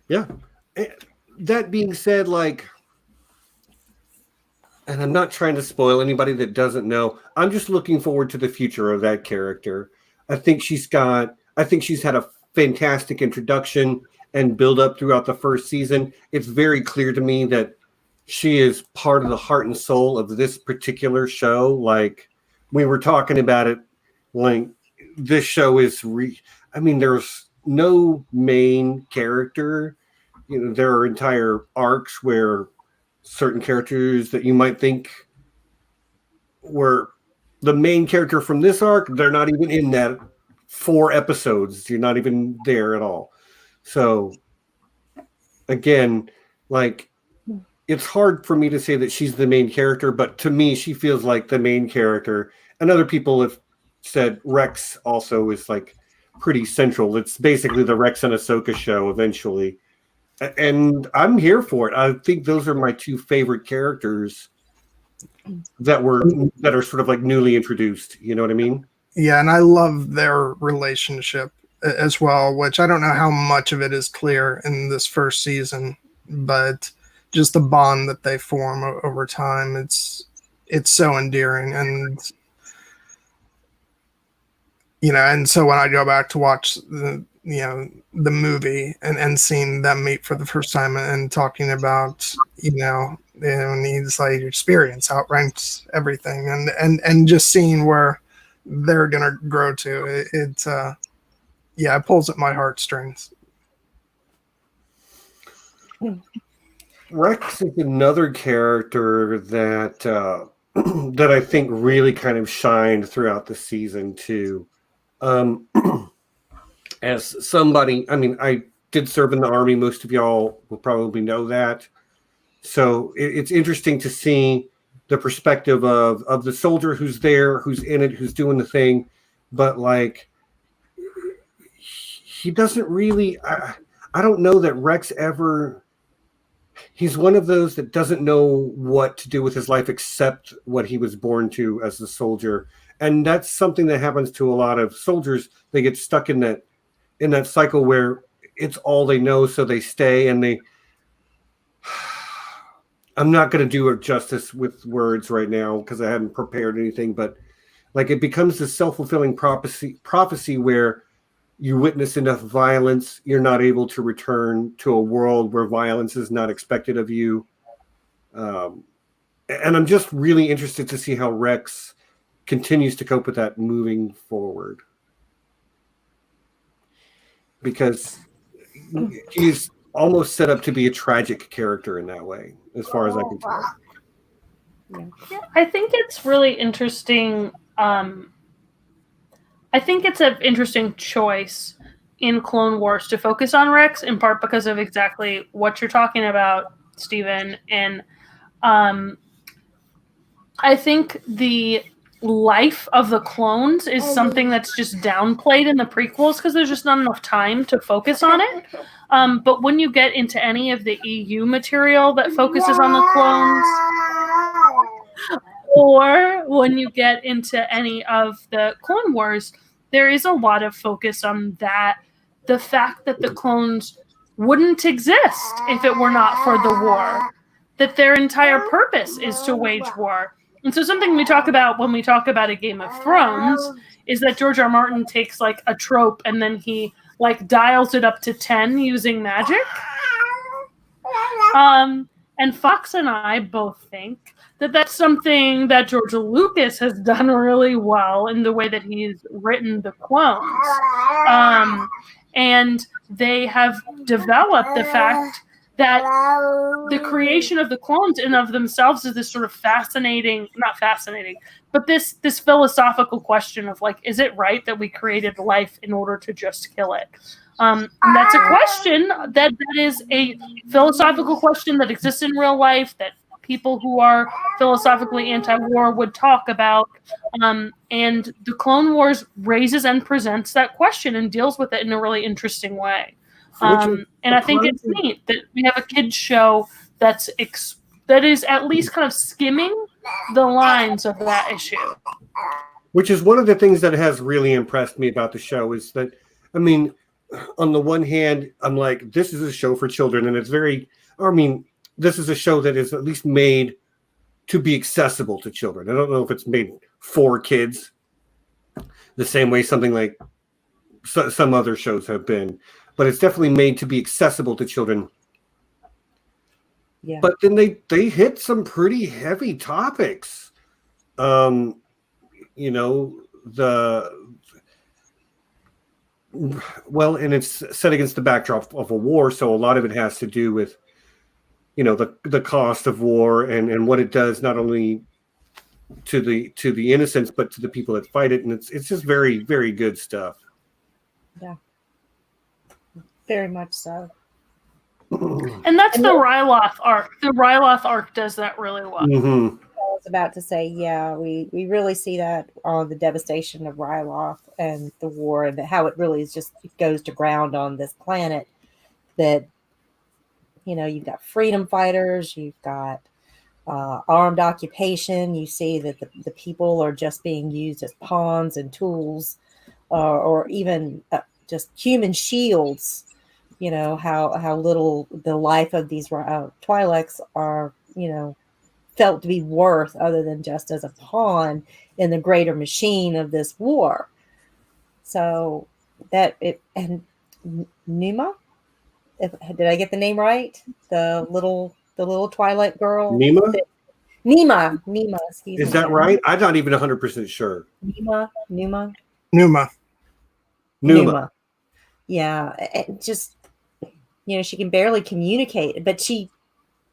Yeah. That being said, like, and I'm not trying to spoil anybody that doesn't know. I'm just looking forward to the future of that character. I think she's had a fantastic introduction and build up throughout the first season. It's very clear to me that she is part of the heart and soul of this particular show. Like, we were talking about it, like, this show is there's no main character. You know, there are entire arcs where certain characters that you might think were the main character from this arc, they're not even in that 4 episodes. You're not even there at all. So again, like, it's hard for me to say that she's the main character, but to me, she feels like the main character. And other people have said Rex also is like pretty central. It's basically the Rex and Ahsoka show eventually. And I'm here for it. I think those are my 2 favorite characters that are sort of like newly introduced. You know what I mean? Yeah, and I love their relationship as well, which I don't know how much of it is clear in this first season, but just the bond that they form over time, it's so endearing. And and so when I go back to watch the movie and seeing them meet for the first time and talking about, and he's like, experience outranks everything, and just seeing where they're gonna grow to, it pulls at my heartstrings. Rex is another character that that I think really kind of shined throughout the season too. As somebody, I did serve in the Army. Most of y'all will probably know that. So it's interesting to see the perspective of the soldier who's there, who's in it, who's doing the thing. But like, he doesn't really, I don't know that Rex ever, he's one of those that doesn't know what to do with his life except what he was born to as a soldier. And that's something that happens to a lot of soldiers. They get stuck in that cycle where it's all they know, so they stay, and I'm not going to do it justice with words right now because I haven't prepared anything, but like, it becomes this self-fulfilling prophecy where you witness enough violence, you're not able to return to a world where violence is not expected of you. And I'm just really interested to see how Rex continues to cope with that moving forward, because he's almost set up to be a tragic character in that way, as far as I can tell. Yeah, I think it's really interesting. I think it's an interesting choice in Clone Wars to focus on Rex, in part because of exactly what you're talking about, Stephen. And I think the life of the clones is something that's just downplayed in the prequels because there's just not enough time to focus on it. But when you get into any of the EU material that focuses on the clones, or when you get into any of the Clone Wars, there is a lot of focus on that. The fact that the clones wouldn't exist if it were not for the war, that their entire purpose is to wage war. And so something we talk about when we talk about a Game of Thrones is that George R. Martin takes like a trope and then he like dials it up to 10 using magic. And Fox and I both think that that's something that George Lucas has done really well in the way that he's written the clones. And they have developed the fact that the creation of the clones in of themselves is this sort of not fascinating, but this philosophical question of like, is it right that we created life in order to just kill it? And that's a question that is a philosophical question that exists in real life that people who are philosophically anti-war would talk about. And the Clone Wars raises and presents that question and deals with it in a really interesting way. And I think it's neat that we have a kids show that is at least kind of skimming the lines of that issue. Which is one of the things that has really impressed me about the show is that, I mean, on the one hand, I'm like, this is a show for children, and this is a show that is at least made to be accessible to children. I don't know if it's made for kids the same way something like some other shows have been, but it's definitely made to be accessible to children. Yeah. But then they hit some pretty heavy topics. And it's set against the backdrop of a war, so a lot of it has to do with, the cost of war and what it does not only to the innocents but to the people that fight it, and it's just very, very good stuff. Yeah, very much so. And that's the Ryloth arc. The Ryloth arc does that really well. Mm-hmm. I was about to say, yeah, we really see that on the devastation of Ryloth and the war, and how it really is it goes to ground on this planet that, you've got freedom fighters, you've got armed occupation. You see that the people are just being used as pawns and tools, or even just human shields. How little the life of these Twi'leks are, felt to be worth other than just as a pawn in the greater machine of this war. So and Numa, did I get the name right? The little Twi'lek girl. Nima? Nima, excuse me. Is that right? I'm not even 100% sure. Numa. Numa. Yeah, it just, she can barely communicate, but she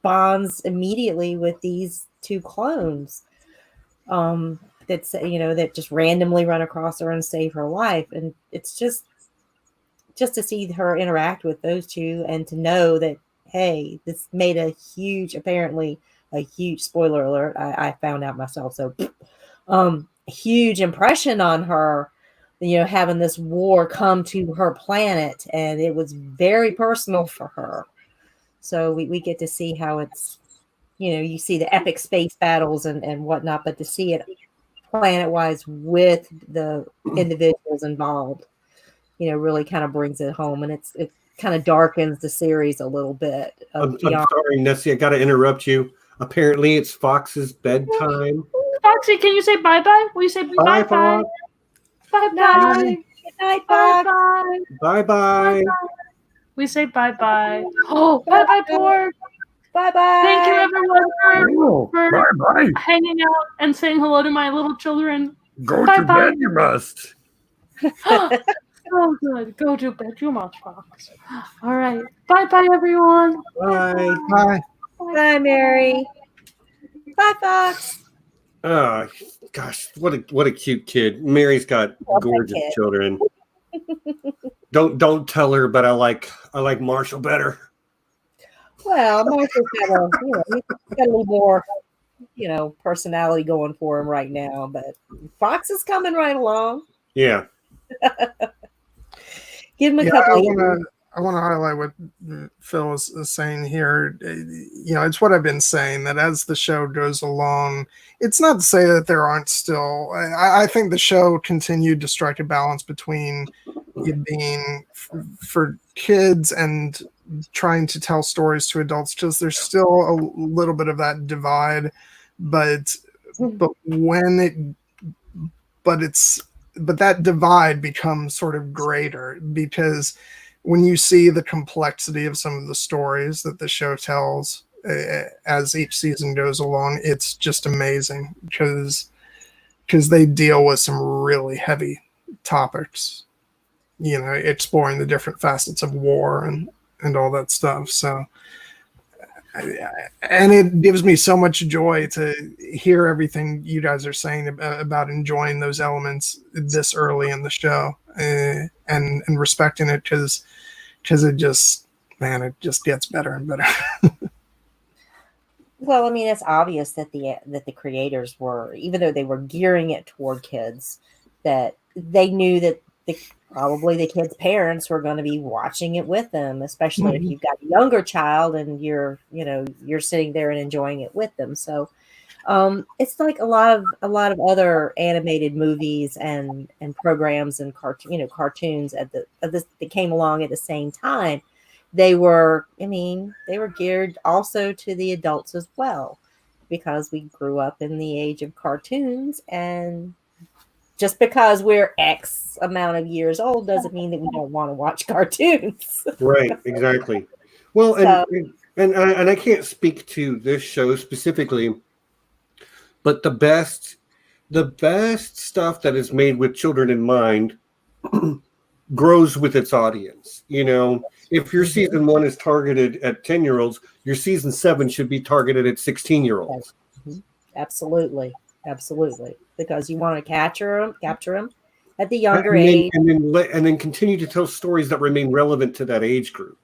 bonds immediately with these two clones that just randomly run across her and save her life. And it's just to see her interact with those two and to know that, hey, this made apparently a huge spoiler alert. I found out myself. So huge impression on her, having this war come to her planet, and it was very personal for her. So we get to see how it's, you see the epic space battles and whatnot, but to see it planet-wise with the individuals involved, really kind of brings it home, and it kind of darkens the series a little bit. I'm sorry, Nessie, I got to interrupt you. Apparently, it's Fox's bedtime. Foxy, can you say bye-bye? Will you say bye-bye? Bye-bye. Bye-bye. Good night, Bye-bye. Bye-bye. We say bye-bye. Oh, bye-bye, Porg. Bye-bye. Thank you, everyone, for Bye-bye. hanging out and saying hello to my little children. Go Bye to bye. bed, you must. Oh, good. Go to bed, you mouth Fox. All right. Bye-bye, everyone. Bye. Bye. Bye, Mary. Bye, Fox. Oh, gosh, what a cute kid. Mary's got gorgeous children. Don't tell her, but I like Marshall better. Well, Marshall's got a little more personality going for him right now. But Fox is coming right along. Yeah. Give him a couple of years. I want to highlight what Phil is saying here. It's what I've been saying, that as the show goes along, it's not to say that there aren't still. I think the show continued to strike a balance between it being for kids and trying to tell stories to adults, because there's still a little bit of that divide. But that divide becomes sort of greater, because when you see the complexity of some of the stories that the show tells as each season goes along, it's just amazing, because they deal with some really heavy topics, exploring the different facets of war and all that stuff. So, and it gives me so much joy to hear everything you guys are saying about enjoying those elements this early in the show, and respecting it, because it just gets better and better. Well, I mean, it's obvious that the creators were, even though they were gearing it toward kids, that they knew that probably the kids' parents were going to be watching it with them, especially if you've got a younger child and you're sitting there and enjoying it with them. So it's like a lot of other animated movies and programs and cartoons that came along at the same time. They were geared also to the adults as well, because we grew up in the age of cartoons, and just because we're X amount of years old doesn't mean that we don't want to watch cartoons. Right, exactly. Well, and I can't speak to this show specifically, but the best stuff that is made with children in mind grows with its audience. If your season 1 is targeted at 10-year-olds, your season 7 should be targeted at 16-year-olds. Absolutely. Because you want to capture them at the younger age. And then continue to tell stories that remain relevant to that age group.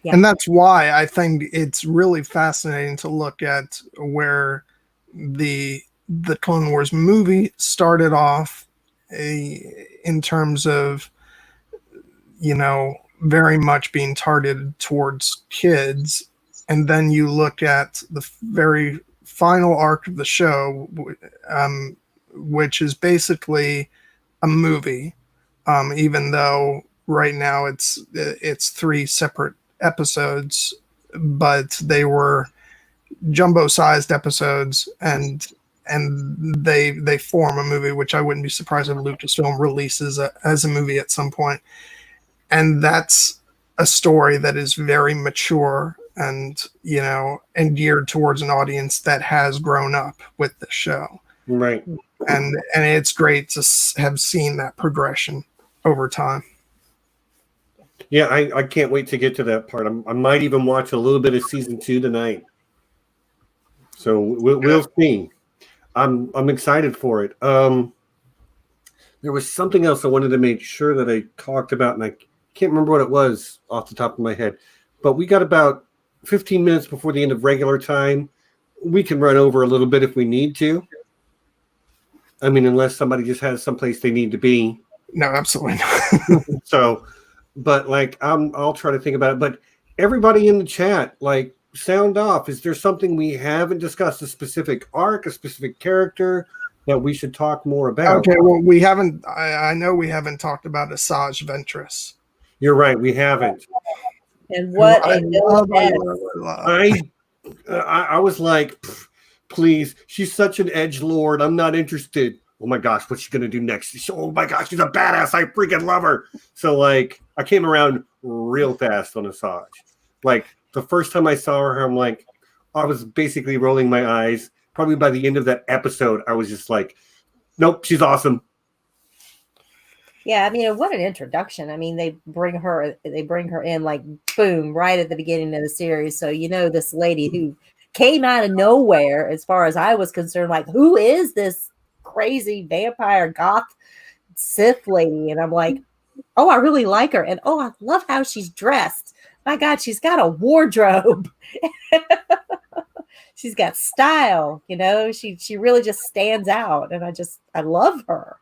Yeah. And that's why I think it's really fascinating to look at where the Clone Wars movie started off in terms of, very much being targeted towards kids. And then you look at the very final arc of the show, which is basically a movie, even though right now it's 3 separate episodes, but they were jumbo-sized episodes, and they form a movie, which I wouldn't be surprised if Lucasfilm releases as a movie at some point. And that's a story that is very mature and geared towards an audience that has grown up with the show. Right. And it's great to have seen that progression over time. Yeah, I can't wait to get to that part. I might even watch a little bit of season 2 tonight. So we'll see. I'm excited for it. There was something else I wanted to make sure that I talked about, and I can't remember what it was off the top of my head. But we got about 15 minutes before the end of regular time. We can run over a little bit if we need to. I mean, unless somebody just has someplace they need to be. No, absolutely not. So, but I'll try to think about it. But everybody in the chat, sound off. Is there something we haven't discussed, a specific arc, a specific character that we should talk more about? Okay, well, we haven't. I know we haven't talked about Asajj Ventress. You're right, we haven't. And what I was like, please, she's such an edgelord. I'm not interested. Oh my gosh, what's she gonna do next? Oh my gosh, she's a badass. I freaking love her. So I came around real fast on Asajj. The first time I saw her, I'm like, I was basically rolling my eyes. Probably by the end of that episode, I was just like, nope, she's awesome. Yeah, I mean, what an introduction. I mean, they bring her in boom, right at the beginning of the series. So, this lady who came out of nowhere, as far as I was concerned, who is this crazy vampire goth Sith lady? And I'm like, oh, I really like her. And oh, I love how she's dressed. My God, she's got a wardrobe. she's got style, you know. She really just stands out, and I love her.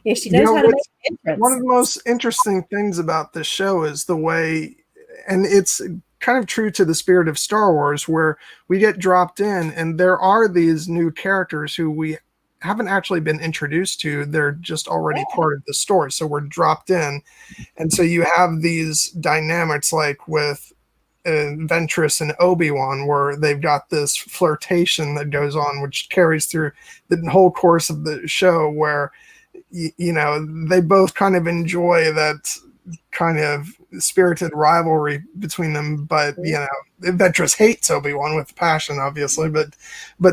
Yeah, she knows how to make an entrance. One of the most interesting things about this show is the way, and it's kind of true to the spirit of Star Wars, where we get dropped in and there are these new characters who we haven't actually been introduced to. They're just already part of the story. So we're dropped in. And so you have these dynamics like with Ventress and Obi-Wan, where they've got this flirtation that goes on, which carries through the whole course of the show, where, you know, they both kind of enjoy that kind of spirited rivalry between them, but you know, Ventress hates Obi-Wan with passion, obviously, but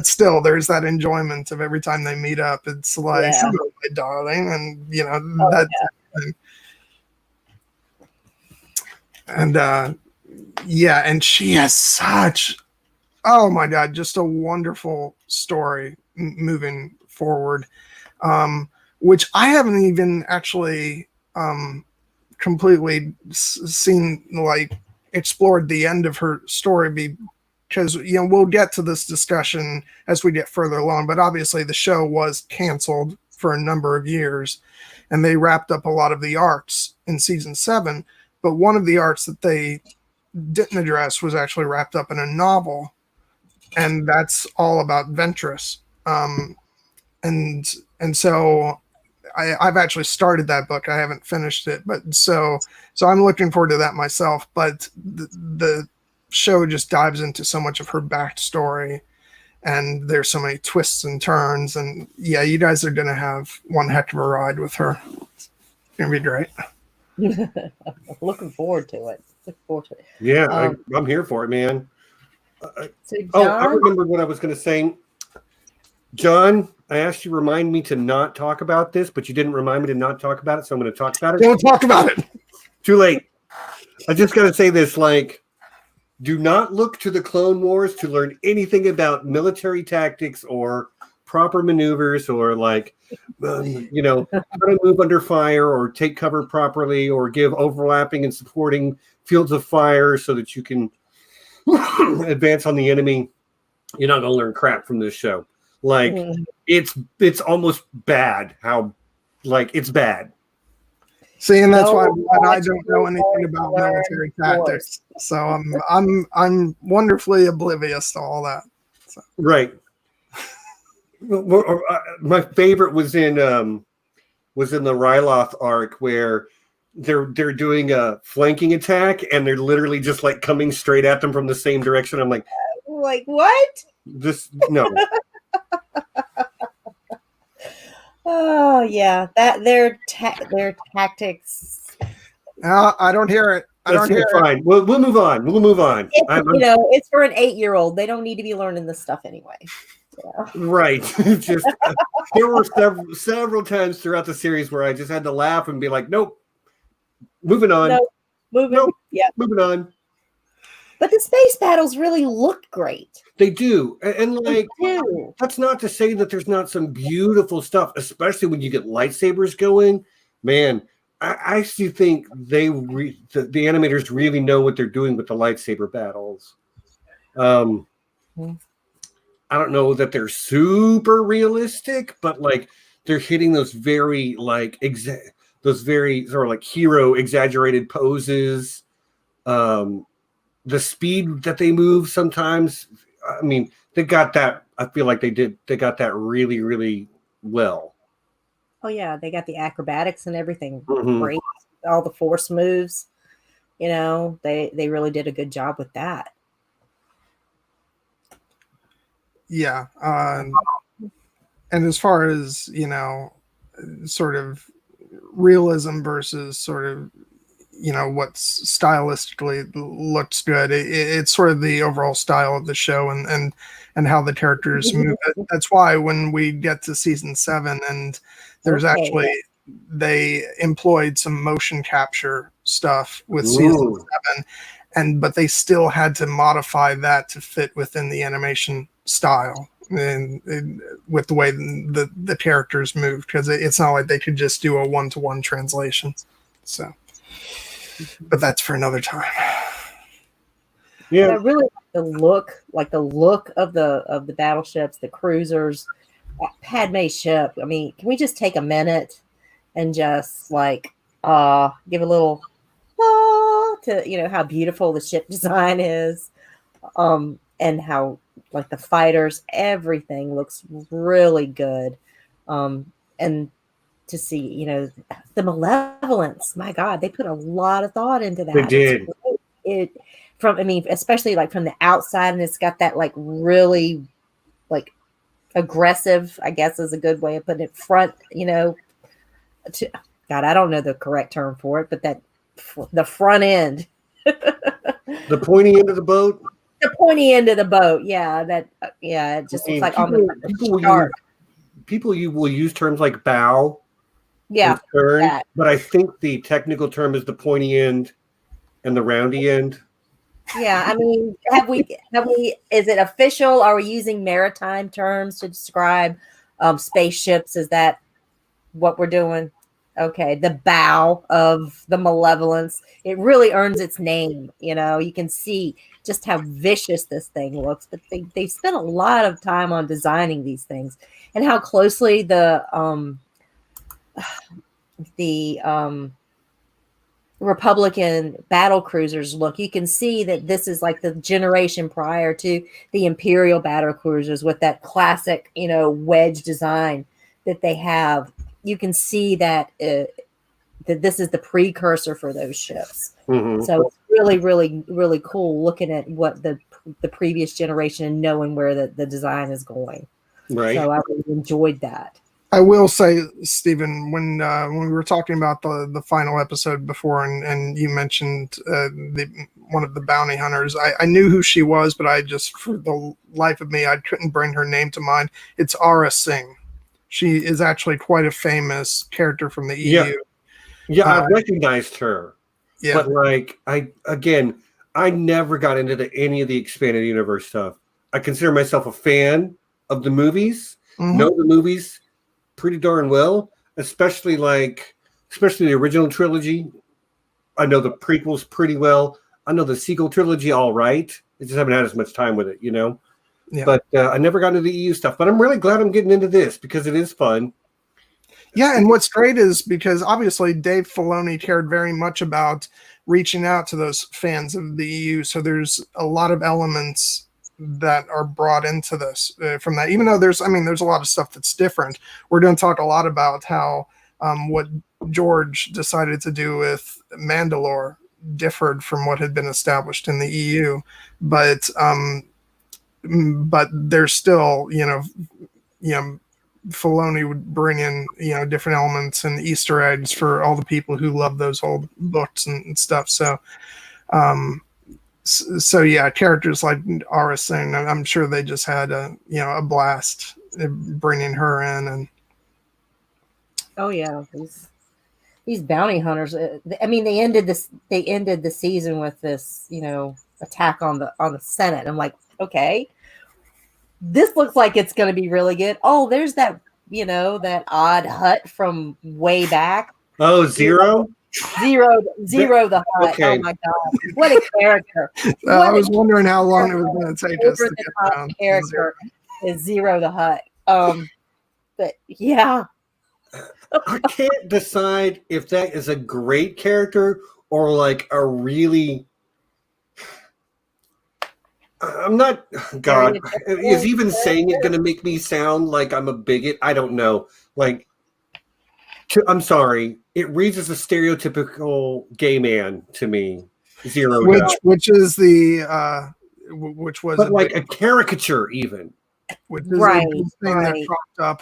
still there's that enjoyment of every time they meet up. It's like, hello, my darling, and you know, and yeah, and she has such, oh my god, just a wonderful story moving forward, which I haven't even actually completely seen, like, explored the end of her story, because, you know, we'll get to this discussion as we get further along, but obviously the show was canceled for a number of years and they wrapped up a lot of the arcs in season 7, but one of the arcs that they didn't address was actually wrapped up in a novel, and that's all about Ventress. And so I've actually started that book. I haven't finished it, but so I'm looking forward to that myself. But the show just dives into so much of her backstory, and there's so many twists and turns. And yeah, you guys are gonna have one heck of a ride with her. It's gonna be great. Looking forward to it. Yeah, I'm here for it, man. So John, I remember what I was going to say. John, I asked you to remind me to not talk about this, but you didn't remind me to not talk about it, so I'm going to talk about it. Don't talk about it. Too late. I just got to say this, like, do not look to the Clone Wars to learn anything about military tactics or proper maneuvers or, like, you know, how to move under fire or take cover properly or give overlapping and supporting fields of fire so that you can advance on the enemy. You're not going to learn crap from this show. Like, it's almost bad how, like, it's bad. See, and that's why I don't know anything about military tactics. So I'm wonderfully oblivious to all that. So. Right. My favorite was in the Ryloth arc, where they're doing a flanking attack and they're literally just like coming straight at them from the same direction. I'm like what? Just no. Oh yeah, that their tactics. I don't hear it. I don't hear it. Fine. We'll move on. We'll move on. It's for an 8-year-old. They don't need to be learning this stuff anyway. Yeah. Right. Just there were several times throughout the series where I just had to laugh and be like, nope. Moving on. Moving on. But the space battles really look great. They do. And like, that's not to say that there's not some beautiful stuff, especially when you get lightsabers going. Man, I actually think the animators really know what they're doing with the lightsaber battles. I don't know that they're super realistic, but like they're hitting those very like those very sort of like hero exaggerated poses. The speed that they move sometimes, I mean, they got that. I feel like they got that really, really well. Oh yeah, they got the acrobatics and everything. Mm-hmm. Great. All the force moves. You know, they really did a good job with that. Yeah. And as far as, you know, sort of realism versus sort of, you know, what's stylistically looks good. It's sort of the overall style of the show and how the characters move. That's why when we get to season 7 and there's actually, they employed some motion capture stuff with season 7, but they still had to modify that to fit within the animation style and with the way the characters moved, because it's not like they could just do a one-to-one translation. So. But that's for another time. Yeah. And I really like the look of the battleships, the cruisers, Padme's ship. I mean, can we just take a minute and just like give a little to how beautiful the ship design is, and how like the fighters, everything looks really good, and to see the malevolence. My God, they put a lot of thought into that. They did. Especially like from the outside, and it's got that like really like aggressive, I guess is a good way of putting it, front, God, I don't know the correct term for it, but the front end. The pointy end of the boat? The pointy end of the boat, yeah. It just looks like people will use terms like bow, yeah, turn, but I think the technical term is the pointy end and the roundy end. Yeah, I mean, have we? Is it official? Are we using maritime terms to describe spaceships? Is that what we're doing? Okay, the bow of the malevolence. It really earns its name. You can see just how vicious this thing looks. But they spent a lot of time on designing these things, and how closely the Republican battle cruisers look. You can see that this is like the generation prior to the Imperial battle cruisers with that classic, wedge design that they have. You can see that that this is the precursor for those ships. Mm-hmm. So it's really, really, really cool looking at what the previous generation and knowing where the design is going. Right. So I really enjoyed that. I will say, Stephen, when we were talking about the final episode before, and you mentioned one of the bounty hunters, I knew who she was, but I just, for the life of me, I couldn't bring her name to mind. It's Aura Singh. She is actually quite a famous character from the EU. Yeah, I recognized her. Yeah. But I never got into any of the expanded universe stuff. I consider myself a fan of the movies. Mm-hmm. Know the movies pretty darn well, especially the original trilogy. I know the prequels pretty well. I know the sequel trilogy all right. I just haven't had as much time with it, Yeah. But I never got into the EU stuff. But I'm really glad I'm getting into this because it is fun. Yeah, and what's great is because obviously Dave Filoni cared very much about reaching out to those fans of the EU. So there's a lot of elements that are brought into this from that. Even though there's a lot of stuff that's different. We're going to talk a lot about how what George decided to do with Mandalore differed from what had been established in the EU, but there's still, Filoni would bring in, different elements and Easter eggs for all the people who love those old books and stuff. So, characters like Aura Singh, I'm sure they just had a blast bringing her in. And oh yeah, these bounty hunters. I mean, they ended the season with this, attack on the Senate. I'm like, okay, this looks like it's going to be really good. Oh, there's that, that odd hut from way back. Oh, Zero the Hut. Okay. Oh my God, what a character! I was wondering how long it was going to take us to get down. Character is Zero the Hut. But yeah, I can't decide if that is a great character or like a really. I'm not. God, is even saying it going to make me sound like I'm a bigot? I don't know. I'm sorry. It reads as a stereotypical gay man to me. Zero, which is the which was a caricature even. Which is a big thing that cropped up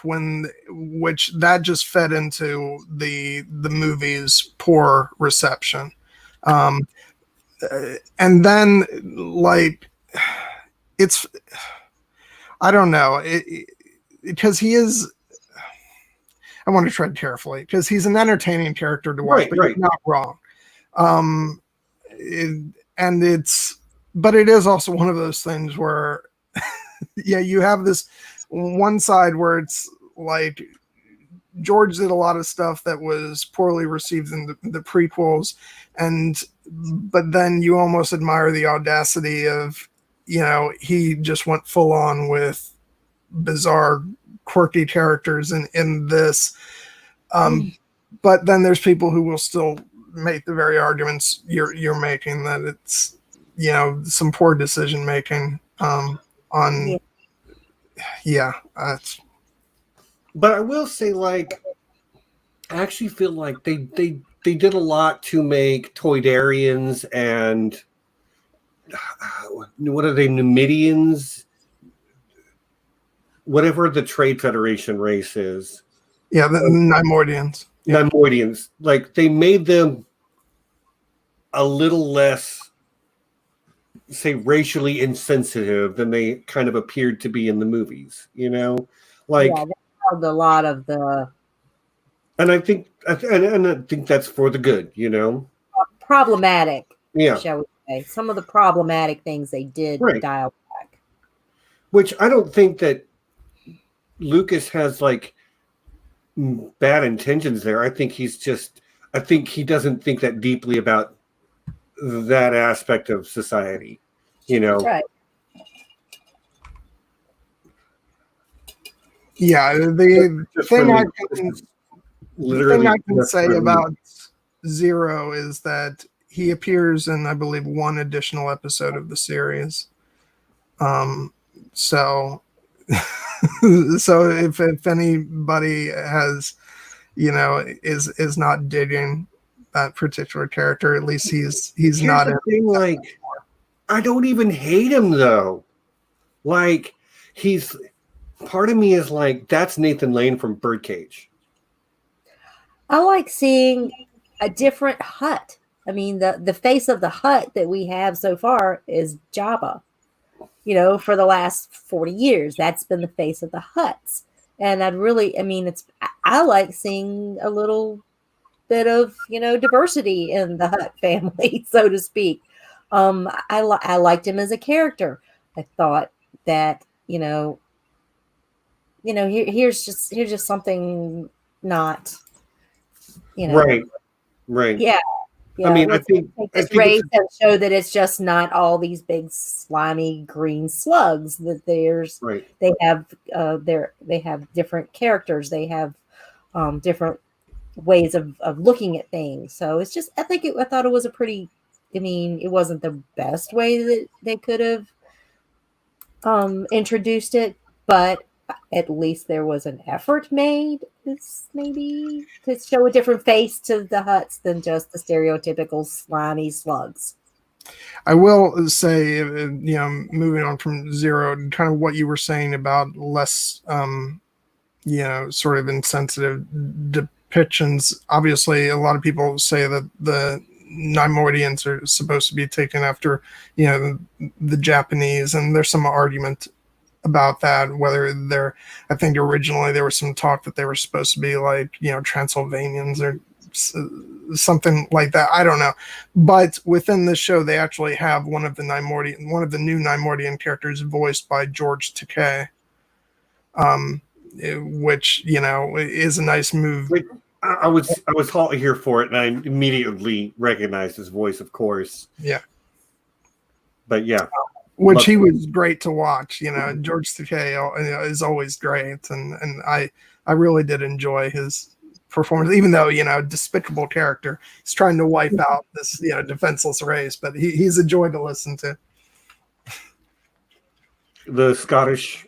which that just fed into the movie's poor reception, and then it's, I don't know, because he is. I want to tread carefully because he's an entertaining character to watch, but he's not wrong. But it is also one of those things where, you have this one side where it's like George did a lot of stuff that was poorly received in the prequels, and but then you almost admire the audacity of, he just went full on with bizarre, quirky characters in this. But then there's people who will still make the very arguments you're making, that it's, some poor decision making on. Yeah. But I will say, like, I actually feel like they did a lot to make Toydarians and what are they, Numidians? Whatever the Trade Federation race is. Yeah, the Neimoidians. Yeah. Neimoidians. Like, they made them a little less, say, racially insensitive than they kind of appeared to be in the movies, Like, yeah, they held a lot of the. And I think that's for the good, Problematic. Yeah. Shall we say. Some of the problematic things they did dial back. Which I don't think that Lucas has, like, bad intentions there. I think he doesn't think that deeply about that aspect of society, Right. Yeah, the thing I can say about Zero is that he appears in, I believe, one additional episode of the series. So if anybody has, is not digging that particular character, at least he's not. Like, I don't even hate him though. Like, part of me is like, that's Nathan Lane from Birdcage. I like seeing a different Hutt. I mean, the face of the Hutt that we have so far is Jabba. For the last 40 years, that's been the face of the Hutts. And I like seeing a little bit of, diversity in the Hutt family, so to speak. I liked him as a character. I thought that, here's just something not, Right. Yeah. I mean, I think race and show that it's just not all these big slimy green slugs. That they have different characters. They have different ways of looking at things. So it's just, I thought it was a pretty. I mean, it wasn't the best way that they could have introduced it, but at least there was an effort made, maybe, to show a different face to the Hutts than just the stereotypical slimy slugs. I will say, moving on from Zero, kind of what you were saying about less, sort of insensitive depictions. Obviously, a lot of people say that the Neimoidians are supposed to be taken after, the Japanese, and there's some argument about that, whether I think originally there was some talk that they were supposed to be like, Transylvanians or something like that. I don't know. But within this show, they actually have one of the new Neimoidian characters voiced by George Takei, which, is a nice move. I was here for it, and I immediately recognized his voice, of course. Yeah. But yeah. Which he was great to watch. George Takei is always great, and I really did enjoy his performance, even though despicable character. He's trying to wipe out this defenseless race, but he's a joy to listen to. The Scottish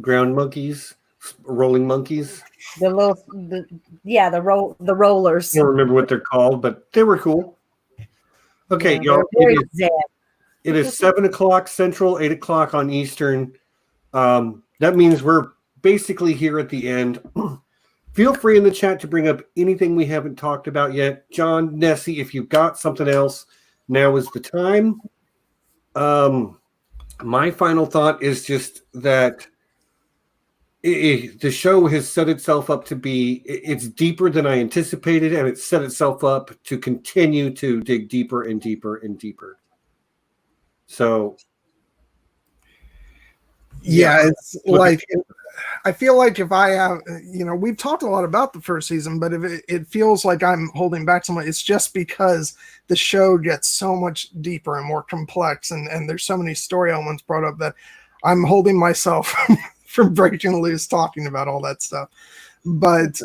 ground monkeys, rolling monkeys. The rollers. I don't remember what they're called, but they were cool. Okay, y'all. It is 7:00 Central, 8:00 on Eastern. That means we're basically here at the end. Feel free in the chat to bring up anything we haven't talked about yet. John, Nessie, if you've got something else, now is the time. My final thought is just that the show has set itself up to be, it's deeper than I anticipated, and it's set itself up to continue to dig deeper and deeper and deeper. So, Yeah, it's like I feel like if I have, we've talked a lot about the first season, but if it feels like I'm holding back so much, it's just because the show gets so much deeper and more complex, and there's so many story elements brought up that I'm holding myself from breaking loose talking about all that stuff. But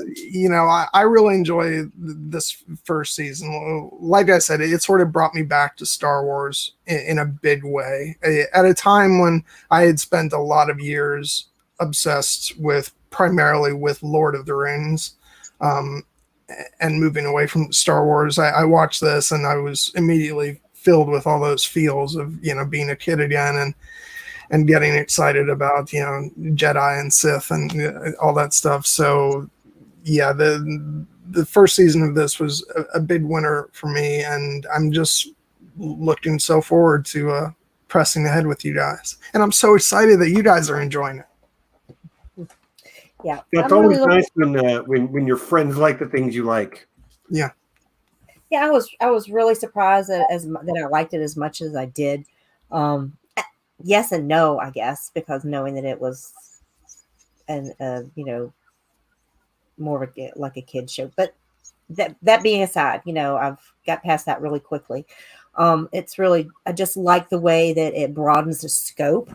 I really enjoy this first season. Like I said, it sort of brought me back to Star Wars in a big way at a time when I had spent a lot of years obsessed primarily with Lord of the Rings, and moving away from Star Wars. I watched this and I was immediately filled with all those feels of being a kid again and getting excited about Jedi and Sith and all that stuff. So yeah, the first season of this was a big winner for me, and I'm just looking so forward to pressing ahead with you guys. And I'm so excited that you guys are enjoying it. Yeah, it's always nice when your friends like the things you like. Yeah. Yeah, I was really surprised that I liked it as much as I did. Yes and no, I guess, because knowing that it was more of like a kid show. But that being aside, I've got past that really quickly. It's really, I just like the way that it broadens the scope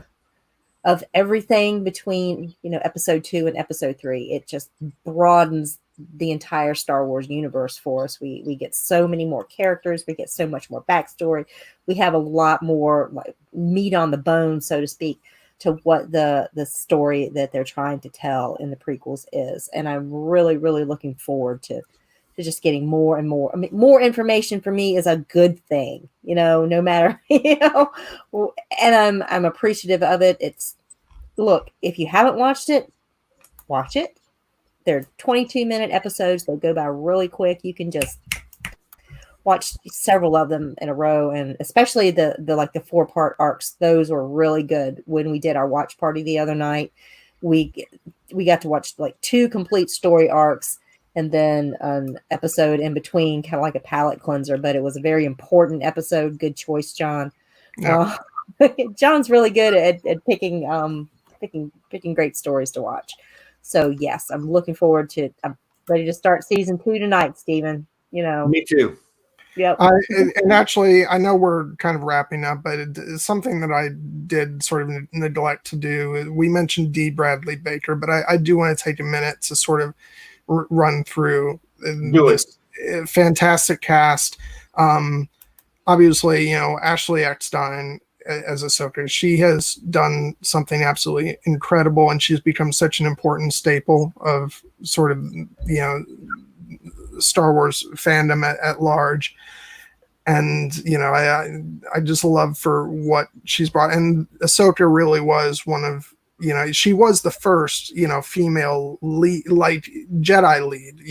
of everything between episode 2 and episode 3. It just broadens the entire Star Wars universe for us. We get so many more characters, we get so much more backstory, we have a lot more like meat on the bone, so to speak, to what the story that they're trying to tell in the prequels is. And I'm really, really looking forward to just getting more and more. I mean, more information for me is a good thing, no matter, and I'm appreciative of it. Look, if you haven't watched it, watch it. They're 22-minute episodes. They go by really quick. You can just watch several of them in a row, and especially the 4-part arcs. Those were really good. When we did our watch party the other night, we got to watch like 2 complete story arcs, and then an episode in between, kind of like a palate cleanser. But it was a very important episode. Good choice, John. Yeah. John's really good at picking great stories to watch. So yes, I'm looking forward to. I'm ready to start season 2 tonight, Stephen. Me too. Yep. And actually, I know we're kind of wrapping up, but it's something that I did sort of neglect to do. We mentioned D. Bradley Baker, but I do want to take a minute to sort of run through this fantastic cast. Obviously, Ashley Eckstein as Ahsoka, she has done something absolutely incredible, and she's become such an important staple of sort of Star Wars fandom at large. And I just love for what she's brought. And Ahsoka really was one of she was the first female lead, like Jedi lead.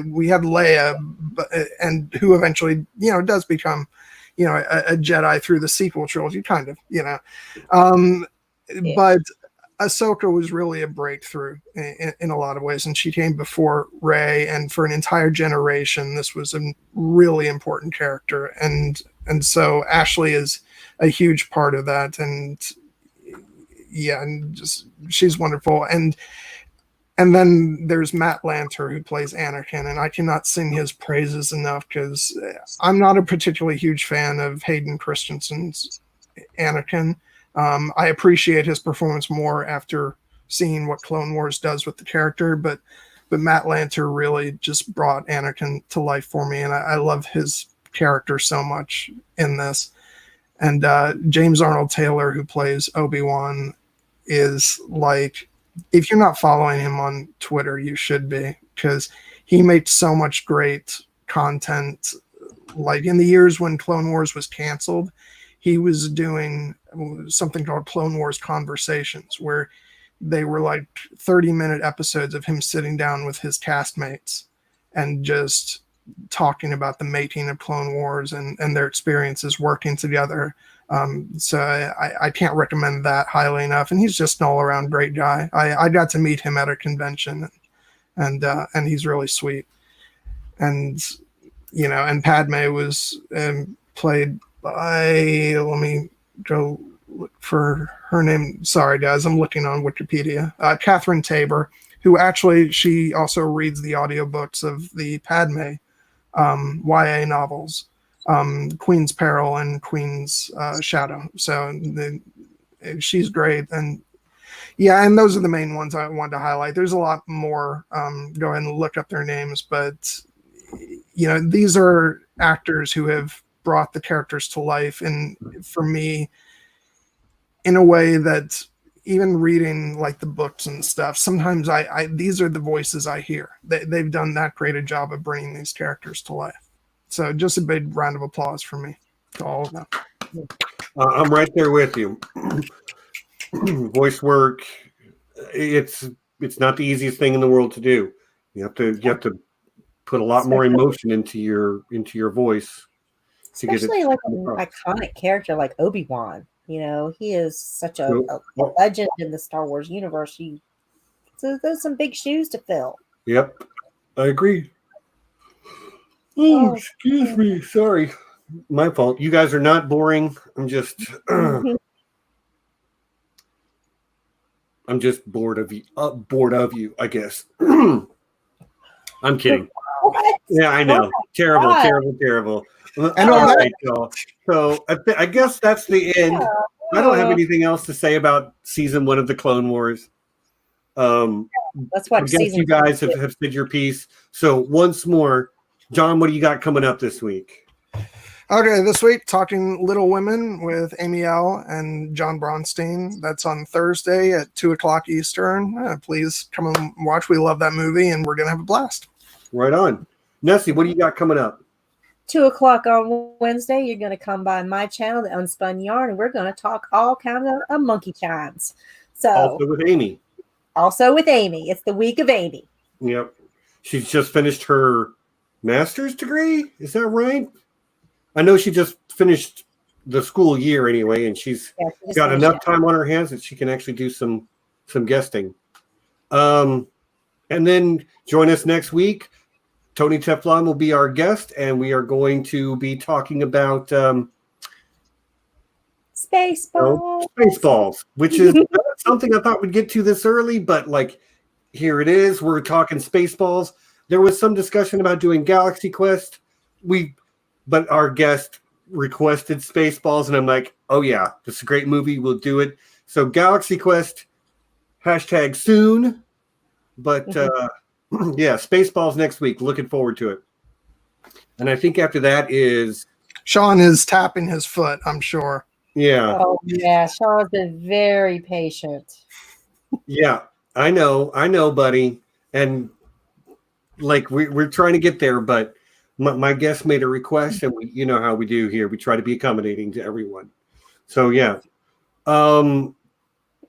We had Leia, and who eventually does become a Jedi through the sequel trilogy, kind of, but Ahsoka was really a breakthrough in a lot of ways, and she came before Rey, and for an entire generation, this was a really important character, and so Ashley is a huge part of that, and just she's wonderful, and then there's Matt Lanter, who plays Anakin, and I cannot sing his praises enough because I'm not a particularly huge fan of Hayden Christensen's Anakin. I appreciate his performance more after seeing what Clone Wars does with the character, but Matt Lanter really just brought Anakin to life for me, and I love his character so much in this. And James Arnold Taylor, who plays Obi-Wan, is like, if you're not following him on Twitter, you should be, because he makes so much great content. Like in the years when Clone Wars was canceled, he was doing something called Clone Wars Conversations, where they were like 30-minute episodes of him sitting down with his castmates and just talking about the making of Clone Wars and their experiences working together. So I can't recommend that highly enough. And he's just an all-around great guy. I got to meet him at a convention, and he's really sweet. And and Padme was played by, let me go look for her name. Sorry, guys, I'm looking on Wikipedia. Catherine Tabor, who actually, she also reads the audiobooks of the Padme YA novels, Queen's Peril and Queen's Shadow. So she's great. And yeah, and those are the main ones I wanted to highlight. There's a lot more. Go ahead and look up their names, but these are actors who have brought the characters to life, and for me, in a way that even reading like the books and stuff, sometimes I these are the voices I hear. They've done that great a job of bringing these characters to life. So just a big round of applause for me to all of them. I'm right there with you. Voice work, it's not the easiest thing in the world to do. You have to put a lot more emotion into your voice. Especially like an iconic character like Obi-Wan. He is such a legend in the Star Wars universe. So there's some big shoes to fill. Yep, I agree. Oh, excuse me. Sorry. My fault. You guys are not boring. I'm just bored of you, I guess. I'm kidding. What? Yeah, I know. Terrible. And all right, y'all. So I guess that's the end. I don't have anything else to say about season 1 of the Clone Wars. That's what I guess you guys have said your piece. So once more, John, what do you got coming up this week? Okay, this week, talking Little Women with Amy L. and John Bronsteen. That's on Thursday at 2 o'clock Eastern. Please come and watch. We love that movie, and we're going to have a blast. Right on. Nessie, what do you got coming up? 2 o'clock on Wednesday, you're going to come by my channel, The Unspun Yarn, and we're going to talk all kinds of monkey chimes. So Also with Amy. It's the week of Amy. Yep. She's just finished her master's degree. Is that right? I know she just finished the school year anyway, and she's got enough time on her hands that she can actually do some guesting. And then join us next week. Tony Teflon will be our guest, and we are going to be talking about Spaceballs, which is something I thought we'd get to this early, but here it is. We're talking Spaceballs. There was some discussion about doing Galaxy Quest. But our guest requested Spaceballs, and I'm like, oh yeah, this is a great movie. We'll do it. So Galaxy Quest, #soon. But yeah, Spaceballs next week. Looking forward to it. And I think after that is... Sean is tapping his foot, I'm sure. Yeah. Oh, yeah. Sean's been very patient. Yeah, I know, buddy. And we're trying to get there, but my guest made a request, and you know how we do here. We try to be accommodating to everyone. So, yeah.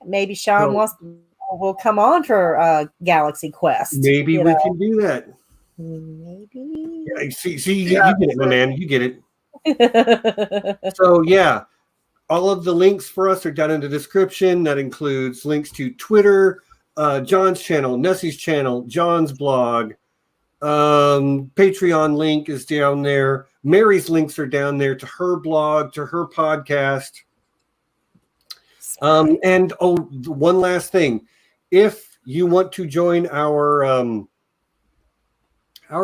Maybe Sean will come on for Galaxy Quest. Maybe we can do that. Maybe. Yeah, see, you get it, my man. You get it. So, yeah, all of the links for us are down in the description. That includes links to Twitter, John's channel, Nessie's channel, John's blog. Patreon link is down there. Mary's links are down there to her blog, to her podcast. And one last thing. If you want to join our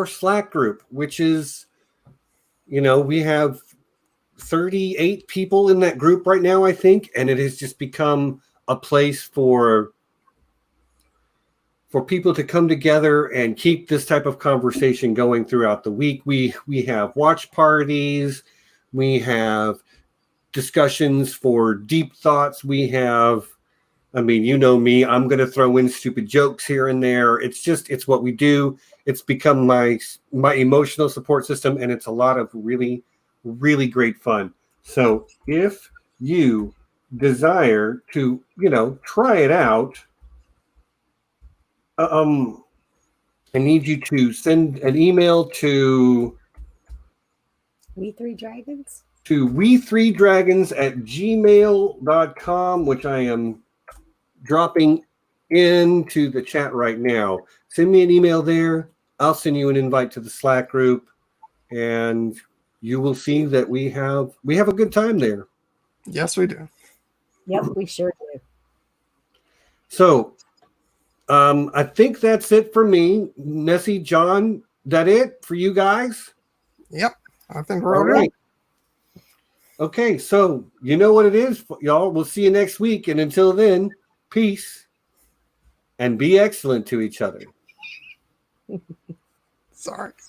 Slack group, which is, we have 38 people in that group right now, I think, and it has just become a place for people to come together and keep this type of conversation going throughout the week. We have watch parties, we have discussions for deep thoughts, we have, you know me, I'm going to throw in stupid jokes here and there. It's what we do. It's become my emotional support system, and it's a lot of really, really great fun. So if you desire to, try it out, I need you to send an email to We3Dragons? To we3dragons@gmail.com, which I am dropping into the chat right now. Send me an email there. I'll send you an invite to the Slack group, and you will see that we have a good time there. Yes, we do. Yep, we sure do. So, I think that's it for me. Nessie, John, that it for you guys? Yep, I think we're All all right. Okay, so you know what it is, y'all. We'll see you next week. And until then, peace and be excellent to each other. Sorry.